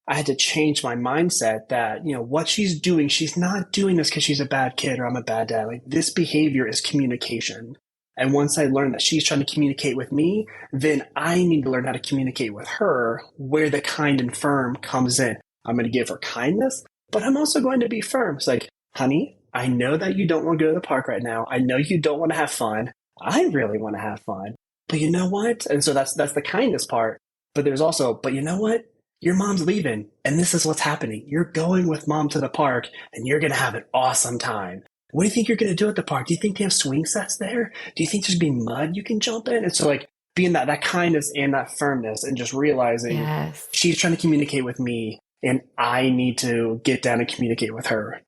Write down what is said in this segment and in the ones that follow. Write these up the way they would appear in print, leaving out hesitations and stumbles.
I had to change my mindset that, what she's doing, she's not doing this because she's a bad kid or I'm a bad dad. Like, this behavior is communication. And once I learned that she's trying to communicate with me, then I need to learn how to communicate with her, where the kind and firm comes in. I'm going to give her kindness, but I'm also going to be firm. It's like, honey, I know that you don't want to go to the park right now. I know you don't want to have fun. I really want to have fun. But you know what? And so that's the kindness part. But there's also, but you know what? Your mom's leaving, and this is what's happening. You're going with mom to the park, and you're going to have an awesome time. What do you think you're going to do at the park? Do you think they have swing sets there? Do you think there's going to be mud you can jump in? And so, like, being that kindness and that firmness, and just realizing she's trying to communicate with me, and I need to get down and communicate with her.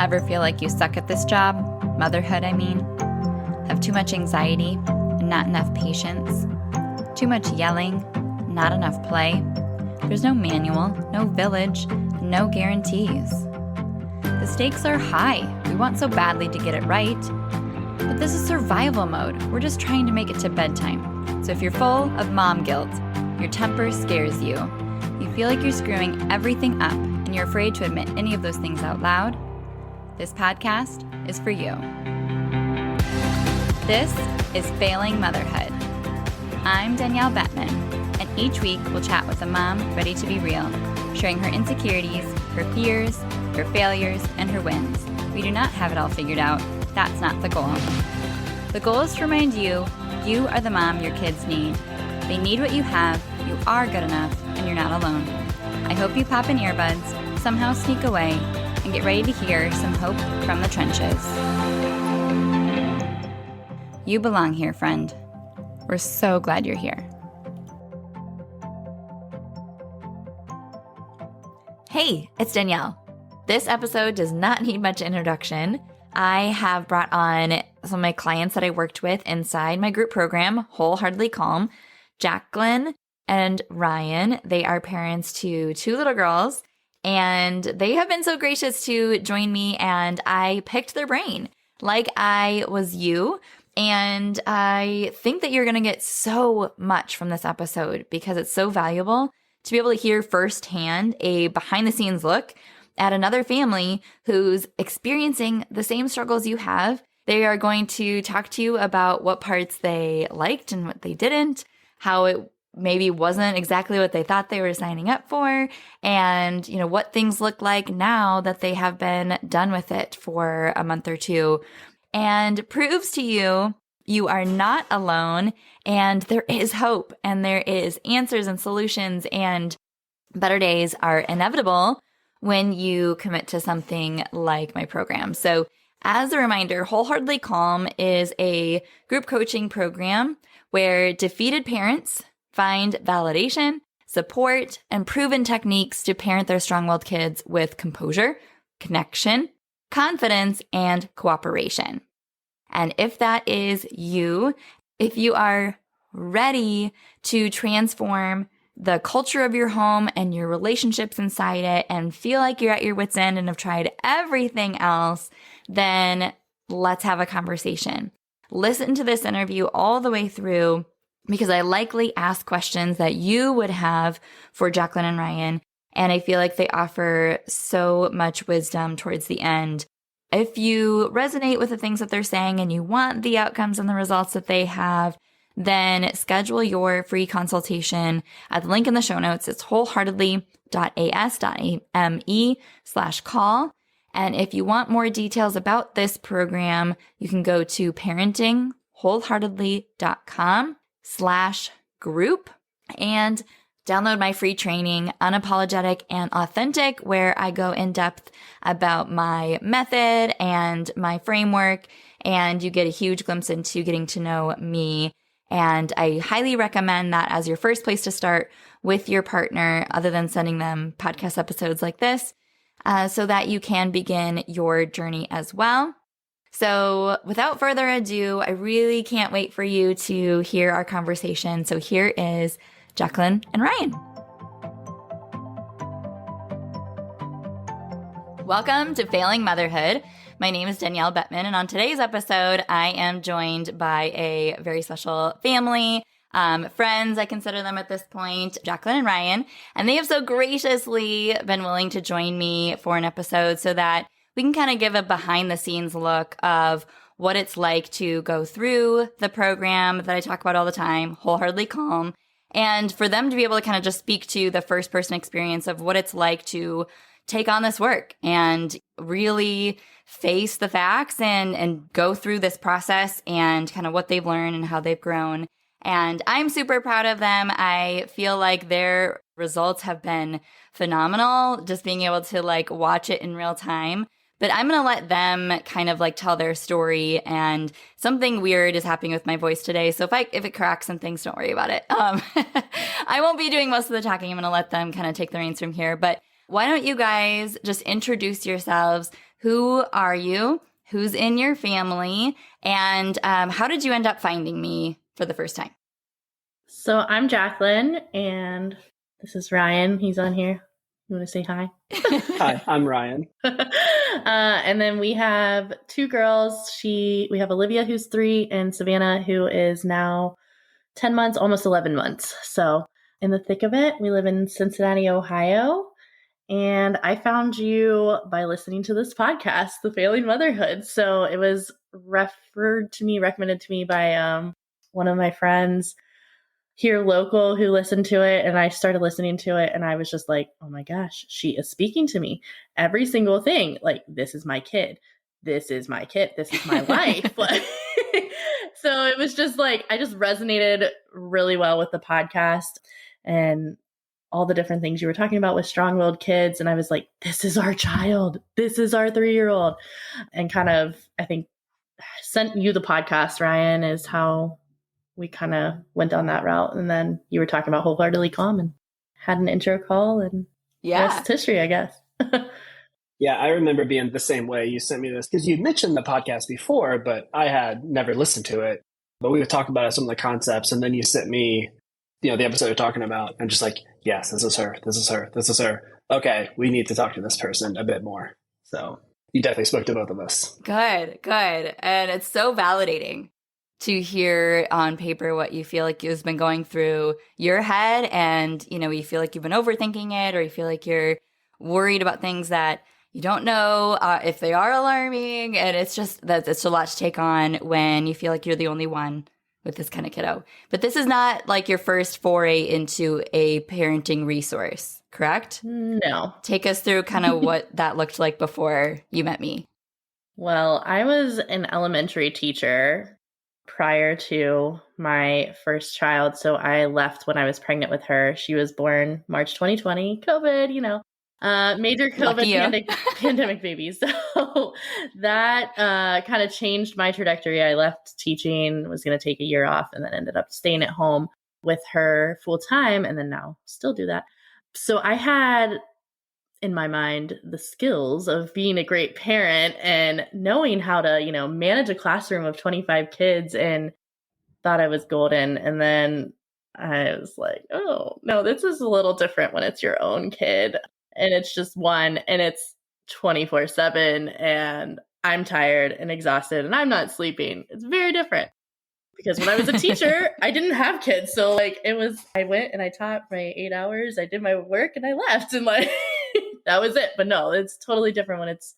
Ever feel like you suck at this job? Motherhood, I mean. Have too much anxiety and not enough patience? Too much yelling, not enough play? There's no manual, no village, no guarantees. The stakes are high. We want so badly to get it right. But this is survival mode. We're just trying to make it to bedtime. So if you're full of mom guilt, your temper scares you, you feel like you're screwing everything up, and you're afraid to admit any of those things out loud, this podcast is for you. This is Failing Motherhood. I'm Danielle Bettman, and each week we'll chat with a mom ready to be real, sharing her insecurities, her fears, her failures, and her wins. We do not have it all figured out. That's not the goal. The goal is to remind you, you are the mom your kids need. They need what you have, you are good enough, and you're not alone. I hope you pop in earbuds, somehow sneak away, and get ready to hear some hope from the trenches. You belong here, friend. We're so glad you're here. Hey, it's Danielle. This episode does not need much introduction. I have brought on some of my clients that I worked with inside my group program, Wholeheartedly CALM, Jaclyn and Ryan. They are parents to 2 little girls, and they have been so gracious to join me, and I picked their brain like I was you. And I think that you're going to get so much from this episode because it's so valuable to be able to hear firsthand a behind-the-scenes look at another family who's experiencing the same struggles you have. They are going to talk to you about what parts they liked and what they didn't, how it maybe wasn't exactly what they thought they were signing up for, and what things look like now that they have been done with it for a month or two. And proves to you you are not alone, and there is hope, and there is answers and solutions, and better days are inevitable when you commit to something like my program. So as a reminder, Wholeheartedly CALM is a group coaching program where defeated parents find validation, support, and proven techniques to parent their strong-willed kids with composure, connection, confidence, and cooperation. And if that is you, if you are ready to transform the culture of your home and your relationships inside it and feel like you're at your wit's end and have tried everything else, then let's have a conversation. Listen to this interview all the way through because I likely ask questions that you would have for Jaclyn and Ryan, and I feel like they offer so much wisdom towards the end. If you resonate with the things that they're saying and you want the outcomes and the results that they have, then schedule your free consultation at the link in the show notes. It's wholeheartedly.as.me/call. And if you want more details about this program, you can go to parentingwholeheartedly.com/group and download my free training, Unapologetic and Authentic, where I go in depth about my method and my framework, and you get a huge glimpse into getting to know me. And I highly recommend that as your first place to start with your partner, other than sending them podcast episodes like this, so that you can begin your journey as well. So without further ado, I really can't wait for you to hear our conversation. So here is Jaclyn and Ryan. Welcome to Failing Motherhood. My name is Danielle Bettman, and on today's episode, I am joined by a very special family. friends, I consider them at this point, Jaclyn and Ryan, and they have so graciously been willing to join me for an episode so that we can kind of give a behind the scenes look of what it's like to go through the program that I talk about all the time, Wholeheartedly CALM, and for them to be able to kind of just speak to the first person experience of what it's like to take on this work and really face the facts and go through this process and kind of what they've learned and how they've grown. And I'm super proud of them. I feel like their results have been phenomenal, just being able to like watch it in real time. But I'm going to let them kind of like tell their story, and something weird is happening with my voice today. So if it cracks some things, don't worry about it. I won't be doing most of the talking. I'm going to let them kind of take the reins from here. But why don't you guys just introduce yourselves? Who are you? Who's in your family? And how did you end up finding me for the first time? So I'm Jaclyn, and this is Ryan. He's on here. You want to say hi? Hi, I'm Ryan. And then we have two girls. We have Olivia, who's 3, and Savannah, who is now 10 months, almost 11 months. So in the thick of it, we live in Cincinnati, Ohio. And I found you by listening to this podcast, The Failing Motherhood. So it was recommended to me by one of my friends here local who listened to it, and I started listening to it, and I was just like, oh my gosh, she is speaking to me. Every single thing, like, this is my kid. This is my kid. This is my life. So it was just like, I just resonated really well with the podcast and all the different things you were talking about with strong-willed kids. And I was like, this is our child. This is our 3-year-old. And kind of, I think, sent you the podcast, Ryan, is how we kind of went down that route. And then you were talking about Wholeheartedly CALM and had an intro call, and that's history, I guess. Yeah, I remember being the same way. You sent me this because you mentioned the podcast before, but I had never listened to it. But we would talk about some of the concepts, and then you sent me, the episode you're talking about. I'm just like, yes, this is her. This is her. This is her. Okay, we need to talk to this person a bit more. So you definitely spoke to both of us. Good. And it's so validating to hear on paper what you feel like you've been going through your head, and you feel like you've been overthinking it, or you feel like you're worried about things that you don't know if they are alarming. And it's just that it's a lot to take on when you feel like you're the only one with this kind of kiddo. But this is not like your first foray into a parenting resource, correct? No. Take us through kind of what that looked like before you met me. Well, I was an elementary teacher prior to my first child. So I left when I was pregnant with her. She was born March 2020, COVID, major COVID pandemic baby. So that kind of changed my trajectory. I left teaching, was going to take a year off, and then ended up staying at home with her full time, and then now still do that. So I had in my mind the skills of being a great parent and knowing how to, manage a classroom of 25 kids, and thought I was golden. And then I was like, oh, no, this is a little different when it's your own kid and it's just one and it's 24/7 and I'm tired and exhausted and I'm not sleeping. It's very different. Because when I was a teacher, I didn't have kids. So I went and I taught my 8 hours. I did my work and I left, and that was it. But no, it's totally different when it's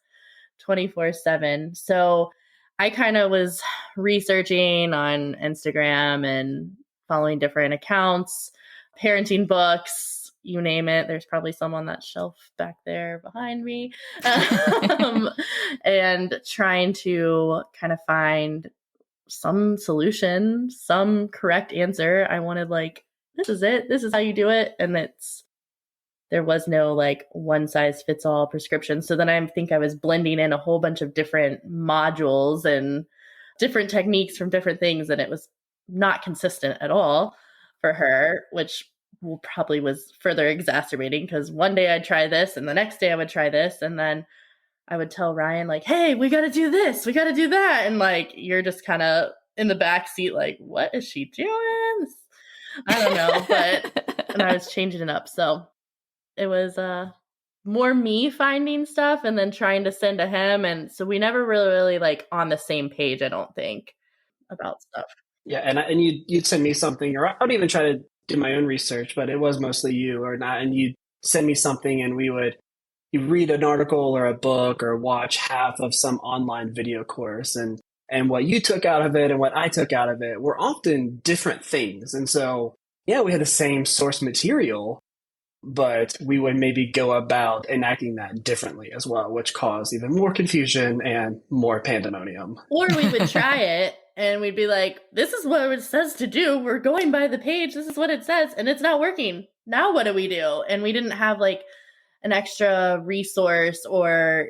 24/7. So I kind of was researching on Instagram and following different accounts, parenting books, you name it. There's probably some on that shelf back there behind me. And trying to kind of find some solution, some correct answer. I wanted this is it. This is how you do it. And there was no one size fits all prescription. So then I think I was blending in a whole bunch of different modules and different techniques from different things. And it was not consistent at all for her, which probably was further exacerbating because one day I'd try this and the next day I would try this. And then I would tell Ryan, hey, we got to do this. We got to do that. And you're just kind of in the back seat, what is she doing? I don't know. And I was changing it up. So it was more me finding stuff and then trying to send to him. And so we never really on the same page, I don't think, about stuff. Yeah, and you'd send me something, or I'd even try to do my own research, but it was mostly you or not, and you'd send me something, and you read an article or a book or watch half of some online video course, and what you took out of it and what I took out of it were often different things, and so yeah, we had the same source material, but we would maybe go about enacting that differently as well, which caused even more confusion and more pandemonium. Or we would try it and we'd be like, this is what it says to do. We're going by the page. This is what it says. And it's not working. Now what do we do? And we didn't have like an extra resource or,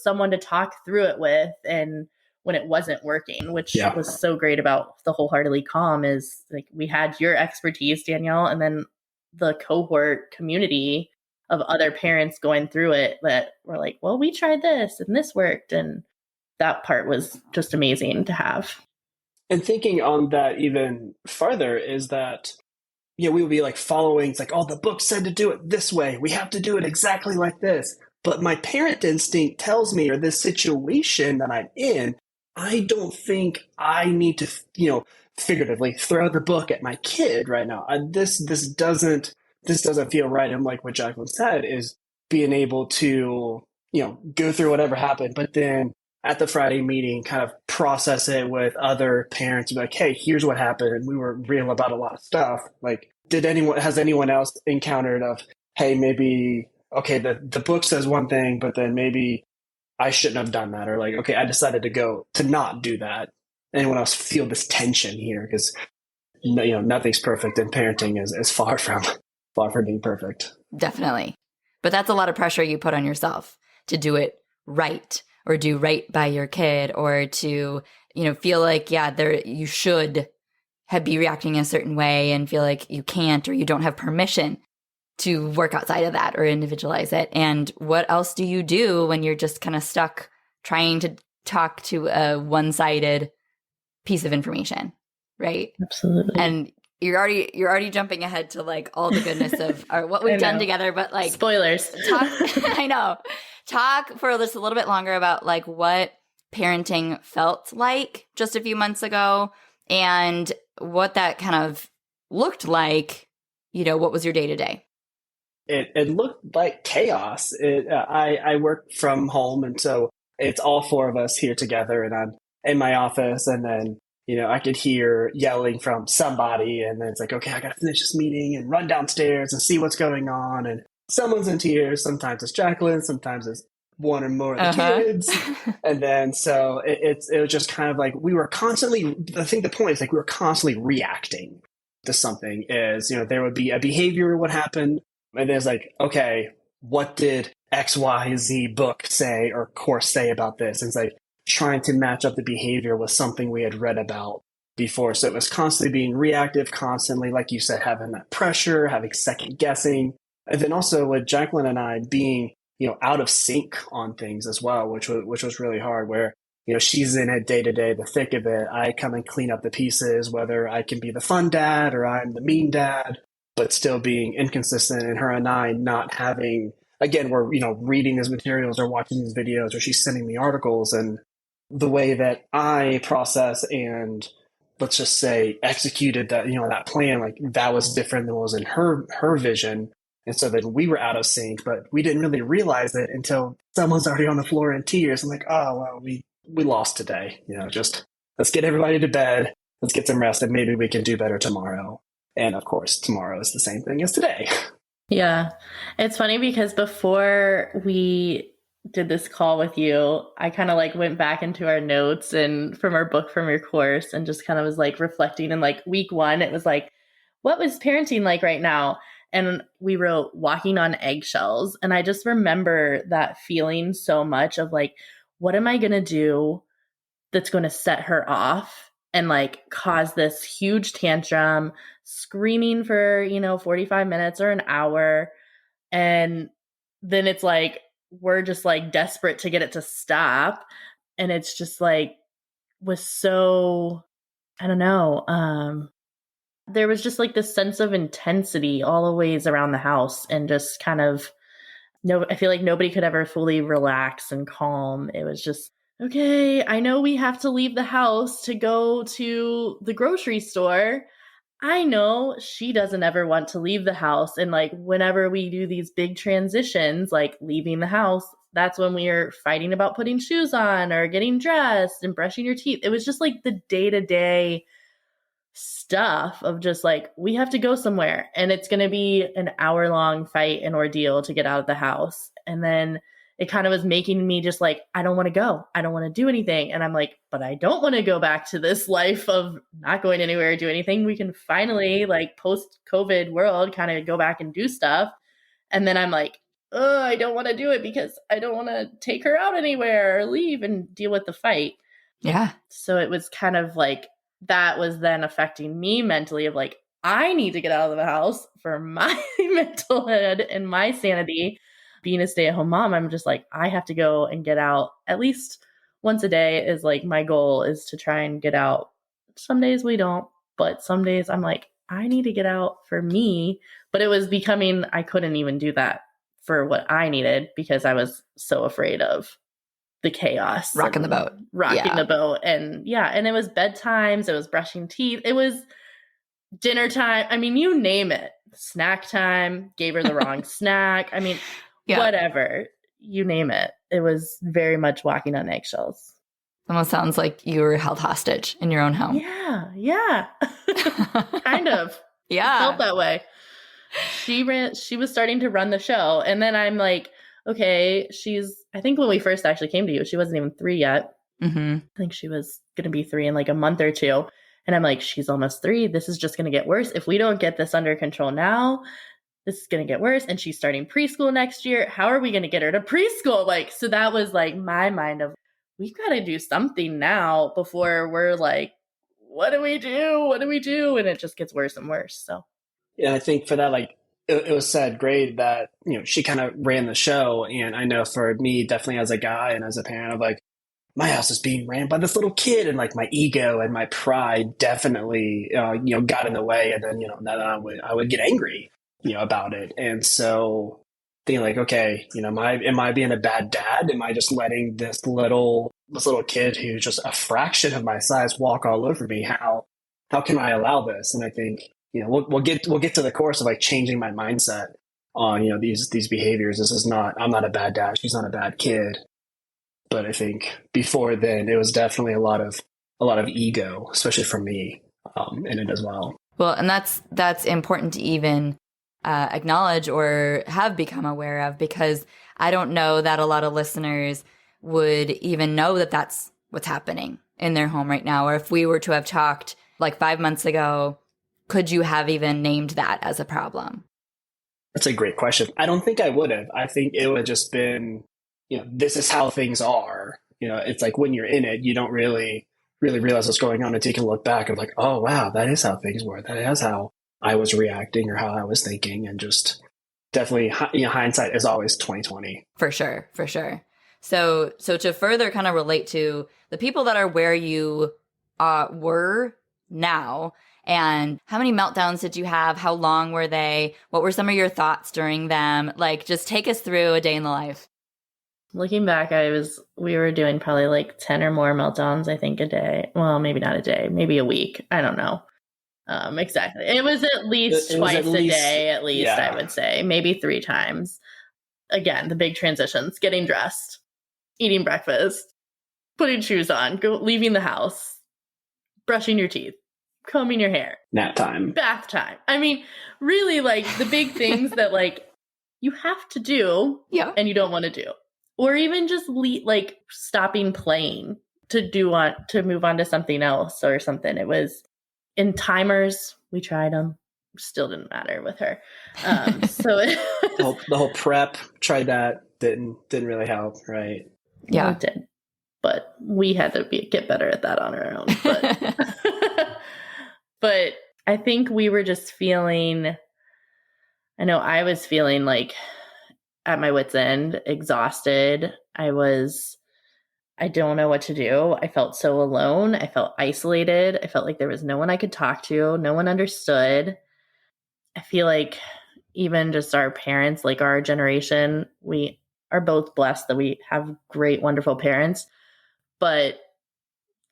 someone to talk through it with. And when it wasn't working, which was so great about the Wholeheartedly CALM is like we had your expertise, Danielle, and then the cohort community of other parents going through it that were like, well, we tried this and this worked. And that part was just amazing to have. And thinking on that even further is that, we would be like following, it's like, oh, the book said to do it this way. We have to do it exactly like this. But my parent instinct tells me, or this situation that I'm in, I don't think I need to, figuratively throw the book at my kid right now. This doesn't feel right. And like what Jaclyn said is being able to, go through whatever happened, but then at the Friday meeting, kind of process it with other parents, be like, hey, here's what happened. And we were real about a lot of stuff. Like, has anyone else encountered of, hey, maybe, okay, the book says one thing, but then maybe I shouldn't have done that. Or like, okay, I decided to not do that. Anyone else feel this tension here? Because, nothing's perfect and parenting is far from being perfect. Definitely. But that's a lot of pressure you put on yourself to do it right or do right by your kid or to, feel like, you should be reacting a certain way and feel like you can't or you don't have permission to work outside of that or individualize it. And what else do you do when you're just kind of stuck trying to talk to a one-sided piece of information, right? Absolutely. And you're already jumping ahead to like all the goodness of what we've done together, but like spoilers. I know. Talk for just a little bit longer about like what parenting felt like just a few months ago and what that kind of looked like. What was your day to day? It looked like chaos. I work from home, and so it's all four of us here together, and I'm in my office, and then I could hear yelling from somebody, and then it's like, okay, I got to finish this meeting and run downstairs and see what's going on, and someone's in tears. Sometimes it's Jaclyn, sometimes it's one or more of the kids, and then so it was just kind of like we were constantly. I think the point is like we were constantly reacting to something. Is there would be a behavior would happen. And it's like, okay, what did XYZ book say or course say about this? And it's like trying to match up the behavior with something we had read about before. So it was constantly being reactive, constantly, like you said, having that pressure, having second guessing. And then also with Jaclyn and I being, out of sync on things as well, which was really hard where, she's in it day to day, the thick of it. I come and clean up the pieces, whether I can be the fun dad or I'm the mean dad, but still being inconsistent, and her and I not having, again, we're, reading these materials or watching these videos or she's sending me articles, and the way that I process and let's just say executed that, that plan, like that was different than what was in her vision. And so then we were out of sync, but we didn't really realize it until someone's already on the floor in tears. I'm like, oh, well, we lost today. Just let's get everybody to bed. Let's get some rest and maybe we can do better tomorrow. And of course, tomorrow is the same thing as today. Yeah. It's funny because before we did this call with you, I kind of like went back into our notes and from our book from your course and just kind of was like reflecting. And like week 1, it was like, what was parenting like right now? And we wrote walking on eggshells. And I just remember that feeling so much of like, what am I going to do that's going to set her off and like cause this huge tantrum, screaming for, 45 minutes or an hour. And then it's like, we're just like desperate to get it to stop. And it's just like, was so, I don't know. There was just like this sense of intensity all the ways around the house and just kind of, I feel like nobody could ever fully relax and calm. It was just okay, I know we have to leave the house to go to the grocery store. I know she doesn't ever want to leave the house. And like whenever we do these big transitions, like leaving the house, that's when we are fighting about putting shoes on or getting dressed and brushing your teeth. It was just like the day-to-day stuff of just like, we have to go somewhere and it's going to be an hour-long fight and ordeal to get out of the house. And then it kind of was making me just like, I don't want to go. I don't want to do anything. And I'm like, but I don't want to go back to this life of not going anywhere or do anything. We can finally, like, post-COVID world, kind of go back and do stuff. And then I'm like, oh, I don't want to do it because I don't want to take her out anywhere or leave and deal with the fight. Yeah. So it was kind of like, that was then affecting me mentally of like, I need to get out of the house for my mental health and my sanity. Being a stay-at-home mom, I'm just like, I have to go and get out at least once a day is like my goal is to try and get out. Some days we don't, but some days I'm like, I need to get out for me. But it was becoming, I couldn't even do that for what I needed because I was so afraid of the chaos. Rocking the boat. Rocking the boat. And yeah, and it was bedtimes, it was brushing teeth, it was dinner time. I mean, you name it. Snack time, gave her the wrong snack. I mean, whatever, you name it. It was very much walking on eggshells. Almost sounds like you were held hostage in your own home. Yeah. Kind of. Yeah. It felt that way. She was starting to run the show. And then I'm like, okay, I think when we first actually came to you, she wasn't even 3 yet. Mm-hmm. I think she was going to be 3 in like a month or two. And I'm like, she's almost 3. This is just going to get worse. If we don't get this under control now, this is going to get worse. And she's starting preschool next year. How are we going to get her to preschool? Like, so that was like my mind of, we've got to do something now before we're like, what do we do? What do we do? And it just gets worse and worse. So, yeah, I think for that, like, it was said great that, she kind of ran the show. And I know for me, definitely as a guy and as a parent of like, my house is being ran by this little kid, and like my ego and my pride definitely, got in the way. And then, then I would get angry, about it. And so thinking like, okay, am I being a bad dad? Am I just letting this little kid who's just a fraction of my size walk all over me? How can I allow this? And I think, we'll get to the course of like changing my mindset on, these behaviors. I'm not a bad dad. She's not a bad kid. But I think before then, it was definitely a lot of ego, especially for me, in it as well. Well, and that's important to even acknowledge or have become aware of, because I don't know that a lot of listeners would even know that that's what's happening in their home right now. Or if we were to have talked like 5 months ago, could you have even named that as a problem? That's a great question. I don't think I would have. I think it would have just been, this is how things are. It's like when you're in it, you don't really realize what's going on until you can look back and like, oh, wow, that is how things were. That is how I was reacting or how I was thinking. And just definitely, hindsight is always 2020. For sure. So to further kind of relate to the people that are where you were now, and how many meltdowns did you have? How long were they? What were some of your thoughts during them? Like, just take us through a day in the life. Looking back, we were doing probably like 10 or more meltdowns, I think, a day. Well, maybe not a day, maybe a week. I don't know exactly. It was at least twice a day, at least, yeah. I would say. Maybe 3 times. Again, the big transitions, getting dressed, eating breakfast, putting shoes on, leaving the house, brushing your teeth, combing your hair. Nap time. Bath time. I mean, really, like, the big things that, like, you have to do and you don't want to do. Or even just stopping playing to move on to something else or something. It was in timers. We tried them. Still didn't matter with her. So the whole prep, tried that. Didn't really help, right? Yeah, it did. But we had to get better at that on our own. But, but I think we were just feeling, I know I was feeling like at my wit's end, exhausted. I don't know what to do. I felt so alone. I felt isolated. I felt like there was no one I could talk to. No one understood. I feel like even just our parents, like our generation, we are both blessed that we have great, wonderful parents. but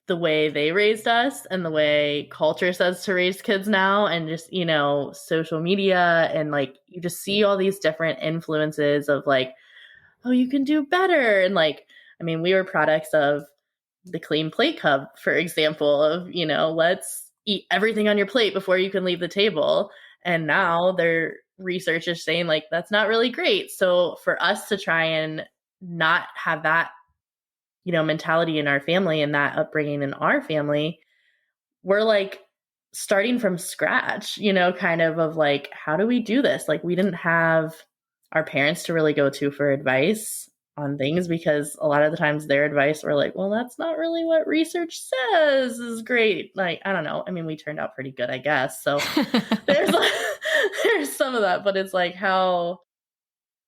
the way they raised us and the way culture says to raise kids now, and just, you know, social media, and like you just see all these different influences of like, oh, you can do better. And like, I mean, we were products of the Clean Plate Club, for example, of, you know, let's eat everything on your plate before you can leave the table. And now their research is saying like, that's not really great. So for us to try and not have that, you know, mentality in our family and that upbringing in our family, we're like starting from scratch, you know, kind of like, how do we do this? Like, we didn't have our parents to really go to for advice on things, because a lot of the times their advice were like, well, that's not really what research says is great. Like, I don't know. I mean, we turned out pretty good, I guess. So there's there's some of that, but it's like, how,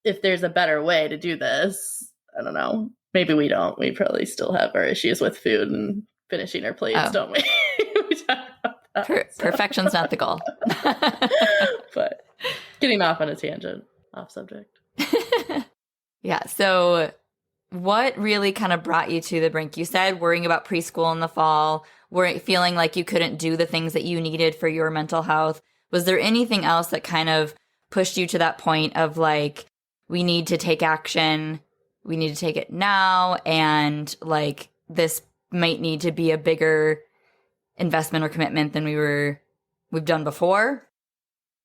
if there's a better way to do this, I don't know. Maybe we don't. We probably still have our issues with food and finishing our plates, don't we? We talk about that, Perfection's not the goal. But getting off on a tangent, off subject. Yeah. So what really kind of brought you to the brink? You said worrying about preschool in the fall, feeling like you couldn't do the things that you needed for your mental health. Was there anything else that kind of pushed you to that point of like, we need to take action, we need to take it now, and like this might need to be a bigger investment or commitment than we've done before?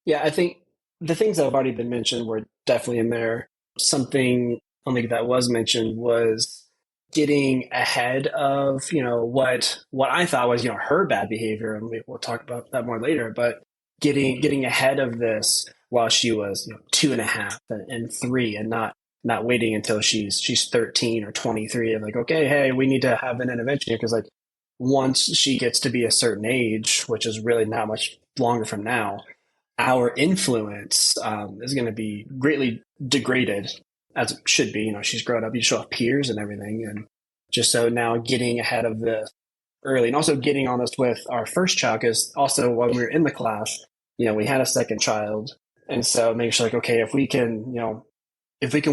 Yeah, I think the things that have already been mentioned were definitely in there. Something I don't think that was mentioned was getting ahead of, you know, what I thought was, you know, her bad behavior, and we'll talk about that more later, but getting ahead of this while she was, you know, 2.5 and 3, and not waiting until she's 13 or 23 and like, okay, hey, we need to have an intervention here. Because like once she gets to be a certain age, which is really not much longer from now, our influence is going to be greatly degraded, as it should be. You know, she's grown up, you still have peers and everything. And just so now getting ahead of this early, and also getting on this with our first child, because also when we were in the class, you know, we had a second child. And so making sure like, okay, if we can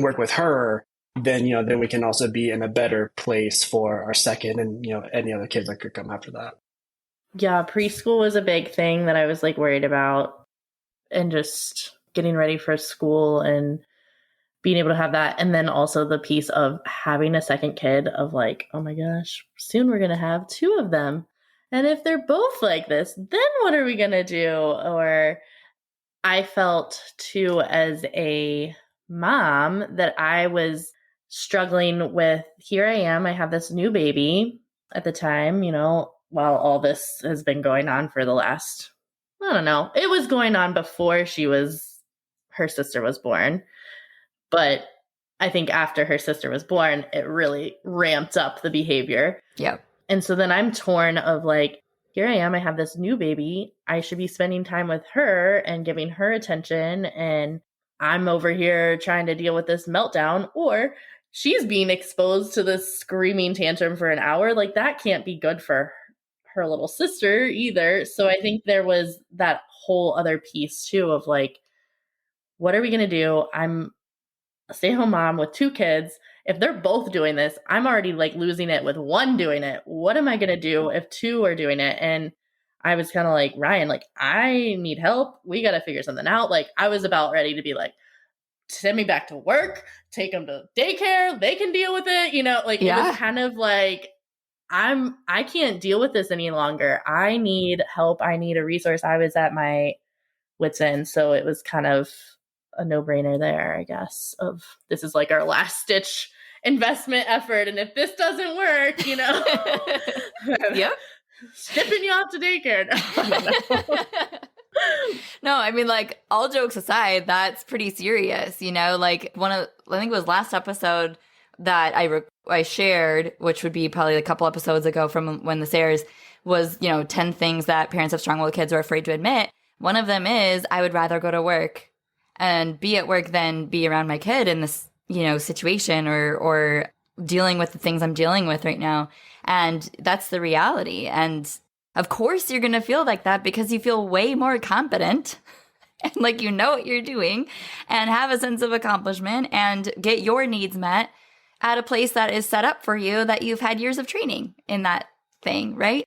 work with her, then, you know, then we can also be in a better place for our second and, you know, any other kids that could come after that. Yeah, preschool was a big thing that I was like worried about, and just getting ready for school and being able to have that. And then also the piece of having a second kid of like, oh my gosh, soon we're going to have 2 of them. And if they're both like this, then what are we going to do? Or I felt too as a mom that I was struggling with, here I am, I have this new baby at the time, you know, while all this has been going on for the last, I don't know, it was going on before her sister was born. But I think after her sister was born, it really ramped up the behavior. Yeah. And so then I'm torn of like, here I am, I have this new baby. I should be spending time with her and giving her attention. And I'm over here trying to deal with this meltdown, or she's being exposed to this screaming tantrum for an hour. Like, that can't be good for her little sister either. So I think there was that whole other piece too of like, what are we going to do? I'm a stay-at-home mom with 2 kids. If they're both doing this, I'm already like losing it with one doing it. What am I going to do if 2 are doing it? And I was kind of like, Ryan, like, I need help. We got to figure something out. Like, I was about ready to be like, send me back to work, take them to daycare. They can deal with it. You know, like, It was kind of like, I can't deal with this any longer. I need help. I need a resource. I was at my wit's end. So it was kind of a no-brainer there, I guess, of this is like our last ditch investment effort. And if this doesn't work, you know, Yep. shipping you off to daycare. No, I mean, like, all jokes aside, that's pretty serious, you know, like I think it was last episode that I shared, which would be probably a couple episodes ago from when this airs, was, you know, 10 things that parents of strong-willed kids are afraid to admit. One of them is, I would rather go to work and be at work than be around my kid in this, you know, situation or dealing with the things I'm dealing with right now. And that's the reality. And of course you're going to feel like that because you feel way more competent and like, you know what you're doing and have a sense of accomplishment and get your needs met. at a place that is set up for you, that you've had years of training in that thing, right?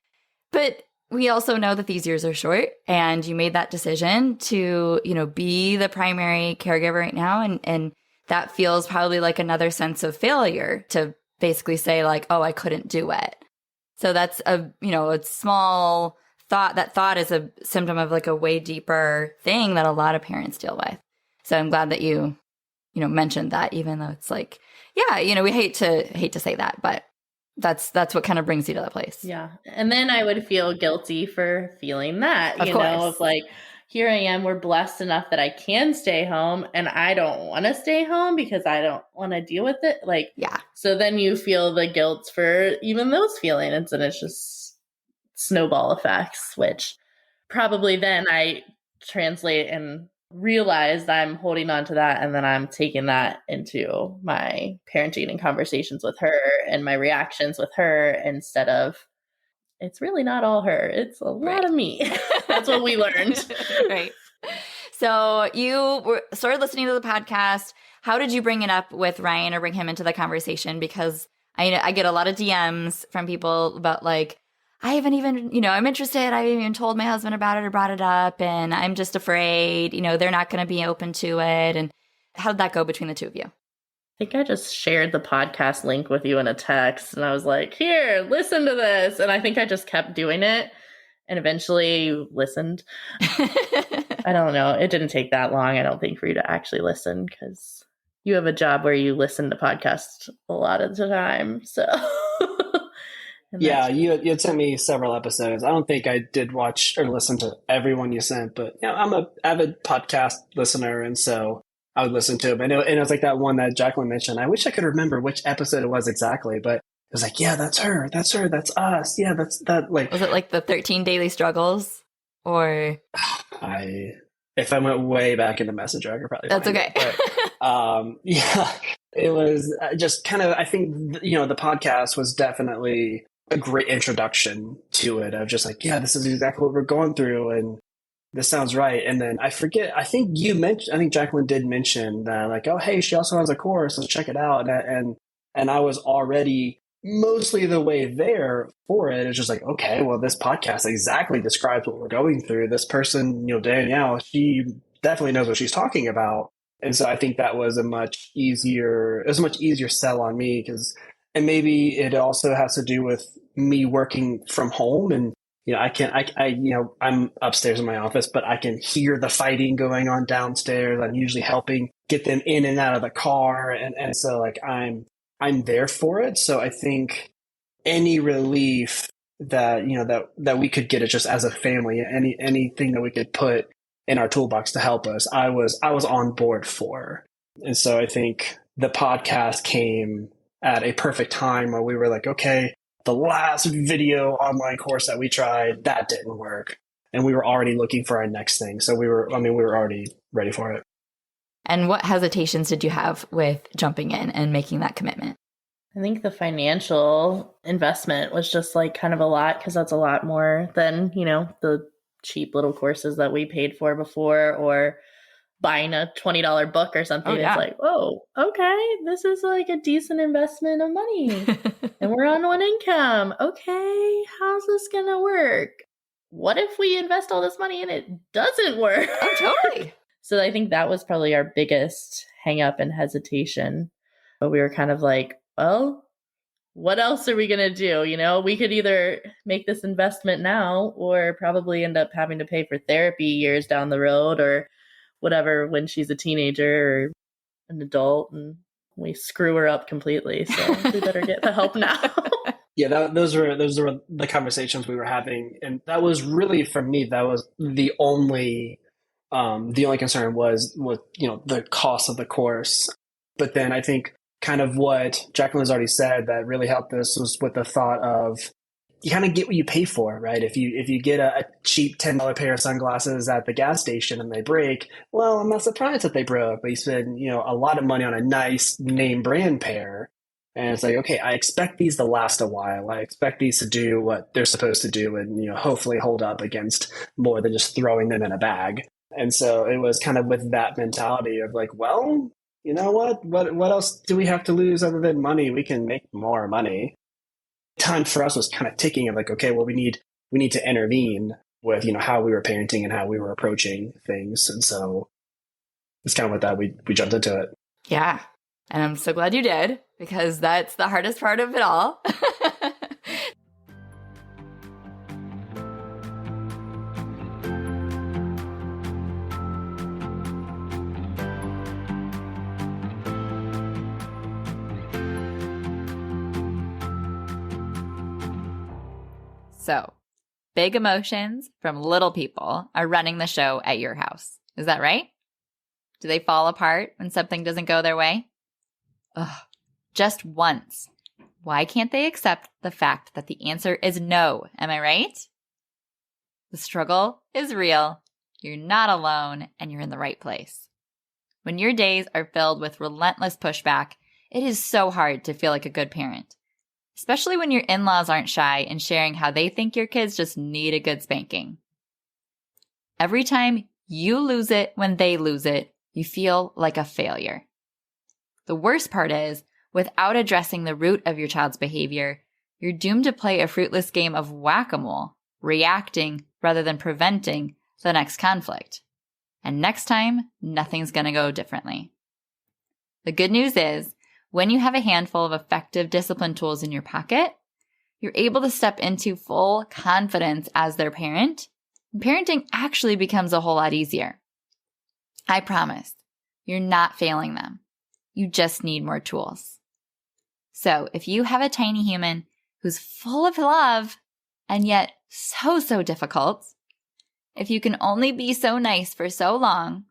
But we also know that these years are short, and you made that decision to, be the primary caregiver right now. And that feels probably like another sense of failure to basically say like, oh, I couldn't do it. So that's a small thought. That thought is a symptom of like a way deeper thing that a lot of parents deal with. So I'm glad that you mentioned that, even though it's like, yeah, we hate to say that, but that's what kind of brings you to that place. Yeah. And then I would feel guilty for feeling that, of like, here I am, we're blessed enough that I can stay home, and I don't want to stay home because I don't want to deal with it. Like, yeah. So then you feel the guilt for even those feelings, and it's just snowball effects, which probably then I translate and realize I'm holding on to that, and then I'm taking that into my parenting and conversations with her and my reactions with her, instead of, it's really not all her, it's a lot of me. That's what we learned. Right. So you started listening to the podcast. How did you bring it up with Ryan, or bring him into the conversation? Because I get a lot of DMs from people about like, I haven't even, I'm interested. I haven't even told my husband about it or brought it up, and I'm just afraid, they're not going to be open to it. And how did that go between the two of you? I think I just shared the podcast link with you in a text, and I was like, here, listen to this. And I think I just kept doing it, and eventually you listened. I don't know. It didn't take that long, I don't think, for you to actually listen, because you have a job where you listen to podcasts a lot of the time. So yeah, you had sent me several episodes. I don't think I did watch or listen to everyone you sent, but I'm an avid podcast listener, and so I would listen to it. And it was like that one that Jaclyn mentioned. I wish I could remember which episode it was exactly, but it was like, yeah, that's her, that's us. Yeah, that's that. Like, was it like the 13 Daily Struggles, or? If I went way back in the messenger, I could probably. That's okay. But, yeah, it was just kind of. I think the podcast was definitely a great introduction to it. Of just like, yeah, this is exactly what we're going through, and this sounds right. And then I forget, I think Jaclyn did mention that, like, oh, hey, she also has a course, let's check it out. And I was already mostly the way there for it. It's just like, okay, well, this podcast exactly describes what we're going through. This person, Danielle, she definitely knows what she's talking about. And so I think that was a much easier sell on me, and maybe it also has to do with me working from home, and I'm upstairs in my office, but I can hear the fighting going on downstairs. I'm usually helping get them in and out of the car. And so like, I'm there for it. So I think any relief that, that we could get it just as a family, anything that we could put in our toolbox to help us, I was on board for. And so I think the podcast came at a perfect time where we were like, okay, the last video online course that we tried, that didn't work. And we were already looking for our next thing. So we were already ready for it. And what hesitations did you have with jumping in and making that commitment? I think the financial investment was just like kind of a lot, because that's a lot more than, the cheap little courses that we paid for before, or buying a $20 book or something. Oh, yeah. It's like, oh, okay, this is like a decent investment of money. And we're on one income. Okay, how's this going to work? What if we invest all this money and it doesn't work? Oh, totally. So I think that was probably our biggest hang up and hesitation. But we were kind of like, well, what else are we going to do? We could either make this investment now, or probably end up having to pay for therapy years down the road, or whatever, when she's a teenager or an adult, and we screw her up completely. So we better get the help now. Yeah, those were the conversations we were having. And that was really, for me, that was the only concern was the cost of the course. But then I think kind of what Jaclyn has already said that really helped us was with the thought of, you kind of get what you pay for, right? If you get a cheap $10 pair of sunglasses at the gas station and they break, well, I'm not surprised that they broke. But you spend, a lot of money on a nice name brand pair. And it's like, okay, I expect these to last a while. I expect these to do what they're supposed to do, and, hopefully hold up against more than just throwing them in a bag. And so it was kind of with that mentality of like, well, you know what else do we have to lose other than money? We can make more money. Time for us was kind of ticking of like, okay, well, we need to intervene with, how we were parenting and how we were approaching things. And so it's kind of with that we jumped into it. Yeah. And I'm so glad you did, because that's the hardest part of it all. So, big emotions from little people are running the show at your house. Is that right? Do they fall apart when something doesn't go their way? Ugh, just once. Why can't they accept the fact that the answer is no? Am I right? The struggle is real. You're not alone, and you're in the right place. When your days are filled with relentless pushback, it is so hard to feel like a good parent. Especially when your in-laws aren't shy in sharing how they think your kids just need a good spanking. Every time you lose it when they lose it, you feel like a failure. The worst part is, without addressing the root of your child's behavior, you're doomed to play a fruitless game of whack-a-mole, reacting rather than preventing the next conflict. And next time, nothing's going to go differently. The good news is, when you have a handful of effective discipline tools in your pocket, you're able to step into full confidence as their parent, and parenting actually becomes a whole lot easier. I promise, you're not failing them. You just need more tools. So if you have a tiny human who's full of love and yet so difficult, if you can only be so nice for so long,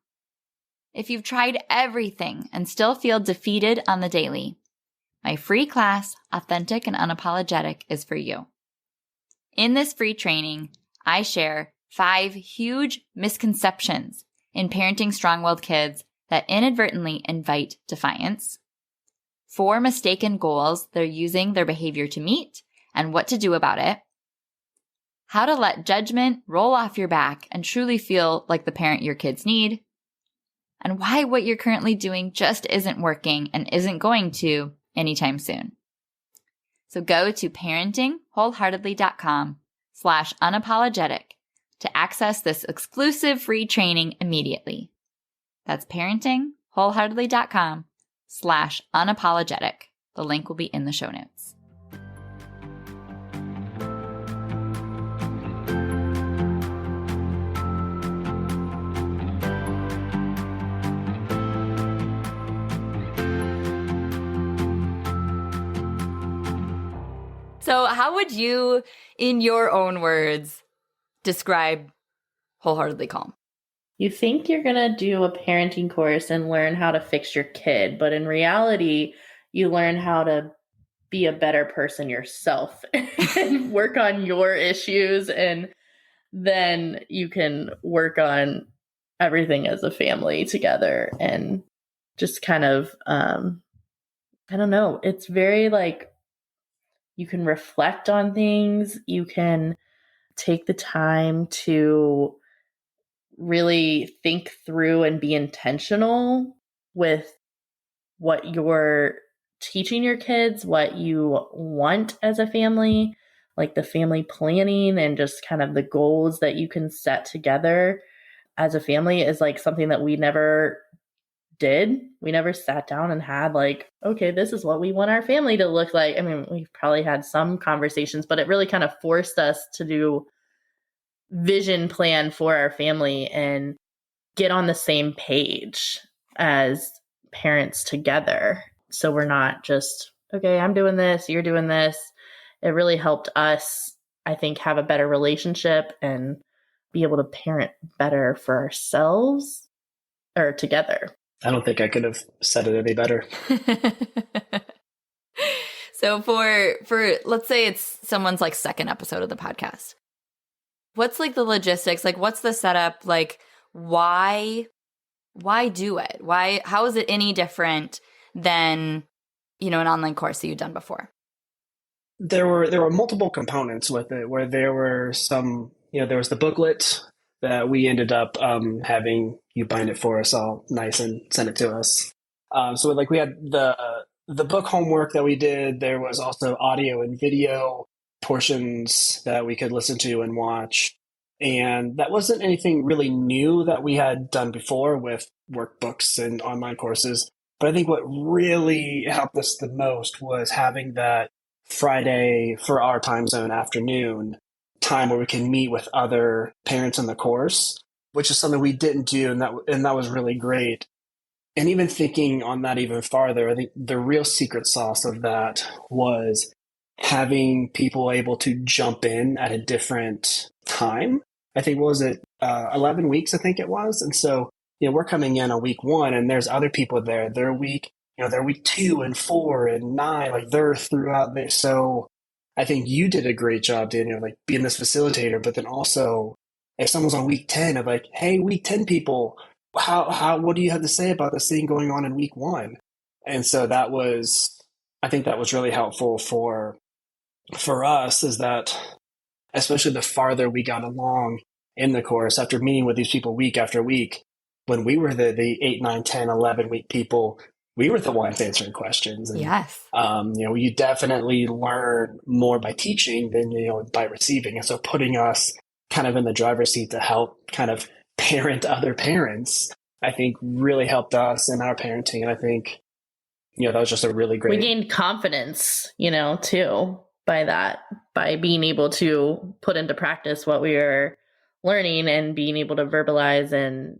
if you've tried everything and still feel defeated on the daily, my free class, Authentic and Unapologetic, is for you. In this free training, I share 5 huge misconceptions in parenting strong-willed kids that inadvertently invite defiance, 4 mistaken goals they're using their behavior to meet, and what to do about it, how to let judgment roll off your back and truly feel like the parent your kids need, and why what you're currently doing just isn't working and isn't going to anytime soon. So go to parentingwholeheartedly.com/unapologetic to access this exclusive free training immediately. That's parentingwholeheartedly.com/unapologetic. The link will be in the show notes. So how would you, in your own words, describe Wholeheartedly Calm? You think you're going to do a parenting course and learn how to fix your kid, but in reality, you learn how to be a better person yourself and work on your issues, and then you can work on everything as a family together and just kind of, I don't know, it's very like, you can reflect on things. You can take the time to really think through and be intentional with what you're teaching your kids, what you want as a family, like the family planning and just kind of the goals that you can set together as a family is like something that we never did. We never sat down and had like, okay, this is what we want our family to look like. I mean, we've probably had some conversations, but it really kind of forced us to do vision plan for our family and get on the same page as parents together. So we're not just, okay, I'm doing this, you're doing this. It really helped us, I think, have a better relationship and be able to parent better for ourselves or together. I don't think I could have said it any better. So for let's say it's someone's like second episode of the podcast. What's like the logistics? Like what's the setup? Like why do it? How is it any different than, an online course that you've done before? There were multiple components with it where there were some, there was the booklet that we ended up having you bind it for us all nice and send it to us. So like we had the book homework that we did. There was also audio and video portions that we could listen to and watch. And that wasn't anything really new that we had done before with workbooks and online courses. But I think what really helped us the most was having that Friday for our time zone afternoon time where we can meet with other parents in the course, which is something we didn't do. And that was really great. And even thinking on that even farther, I think the real secret sauce of that was having people able to jump in at a different time. I think, what was it, 11 weeks, I think it was. And so, we're coming in on week 1 and there's other people there. They're week 2 and 4 and 9, like they're throughout there. So I think you did a great job, Daniel, like being this facilitator, but then also if someone's on week 10 of like, hey, week 10 people, what do you have to say about this thing going on in week 1? And so I think that was really helpful for us, is that especially the farther we got along in the course after meeting with these people week after week, when we were the 8, 9, 10, 11 week people, we were the ones answering questions. And, yes. You definitely learn more by teaching than, by receiving. And so putting us kind of in the driver's seat to help kind of parent other parents, I think really helped us in our parenting. And I think, that was just a really great. We gained confidence, too, by being able to put into practice what we were learning and being able to verbalize and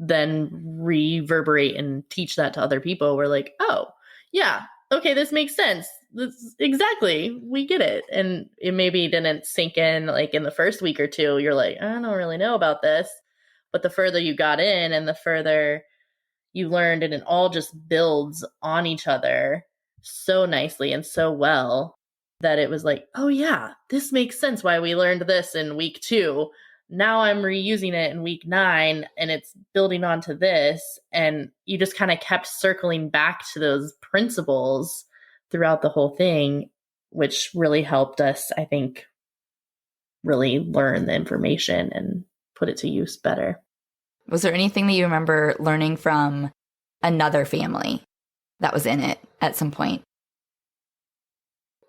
then reverberate and teach that to other people. We're like, oh, yeah, okay, this makes sense. Exactly. We get it. And it maybe didn't sink in like in the first week or two. You're like, I don't really know about this. But the further you got in and the further you learned, and it all just builds on each other so nicely and so well that it was like, oh yeah, this makes sense why we learned this in week 2. Now I'm reusing it in week 9 and it's building onto this. And you just kind of kept circling back to those principles throughout the whole thing, which really helped us, I think, really learn the information and put it to use better. Was there anything that you remember learning from another family that was in it at some point?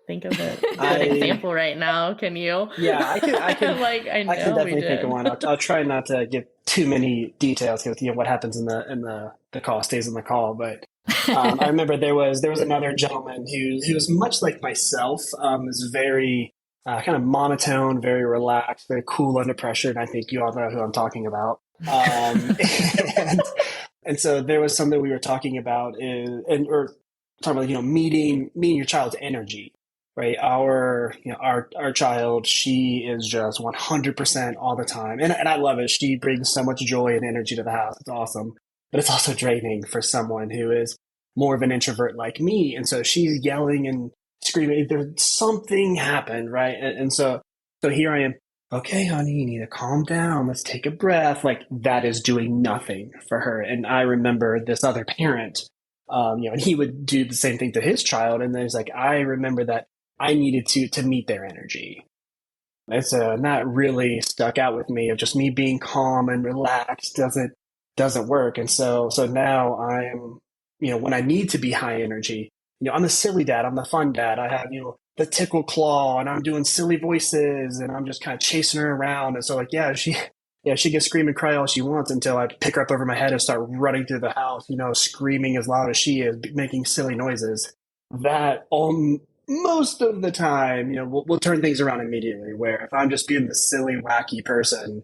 Think of a good example right now. Can you? Yeah, I can. I can definitely think of one. I'll try not to give too many details because what happens in the call stays in the call. But I remember there was another gentleman who was much like myself. Was very kind of monotone, very relaxed, very cool under pressure, and I think you all know who I'm talking about. And so there was something we were talking about, or talking about meeting your child's energy. Right. Our child, she is just 100% all the time. And I love it. She brings so much joy and energy to the house. It's awesome. But it's also draining for someone who is more of an introvert like me. And so she's yelling and screaming. There's something happened. Right. And so here I am. Okay, honey, you need to calm down. Let's take a breath. Like that is doing nothing for her. And I remember this other parent, and he would do the same thing to his child. And there's like, I remember that I needed to meet their energy. And so that really stuck out with me, of just me being calm and relaxed doesn't work. And so now I'm, when I need to be high energy, I'm the silly dad, I'm the fun dad. I have, the tickle claw and I'm doing silly voices and I'm just kind of chasing her around. And so she can scream and cry all she wants until I pick her up over my head and start running through the house, screaming as loud as she is, making silly noises. That most of the time, we'll turn things around immediately, where if I'm just being the silly, wacky person,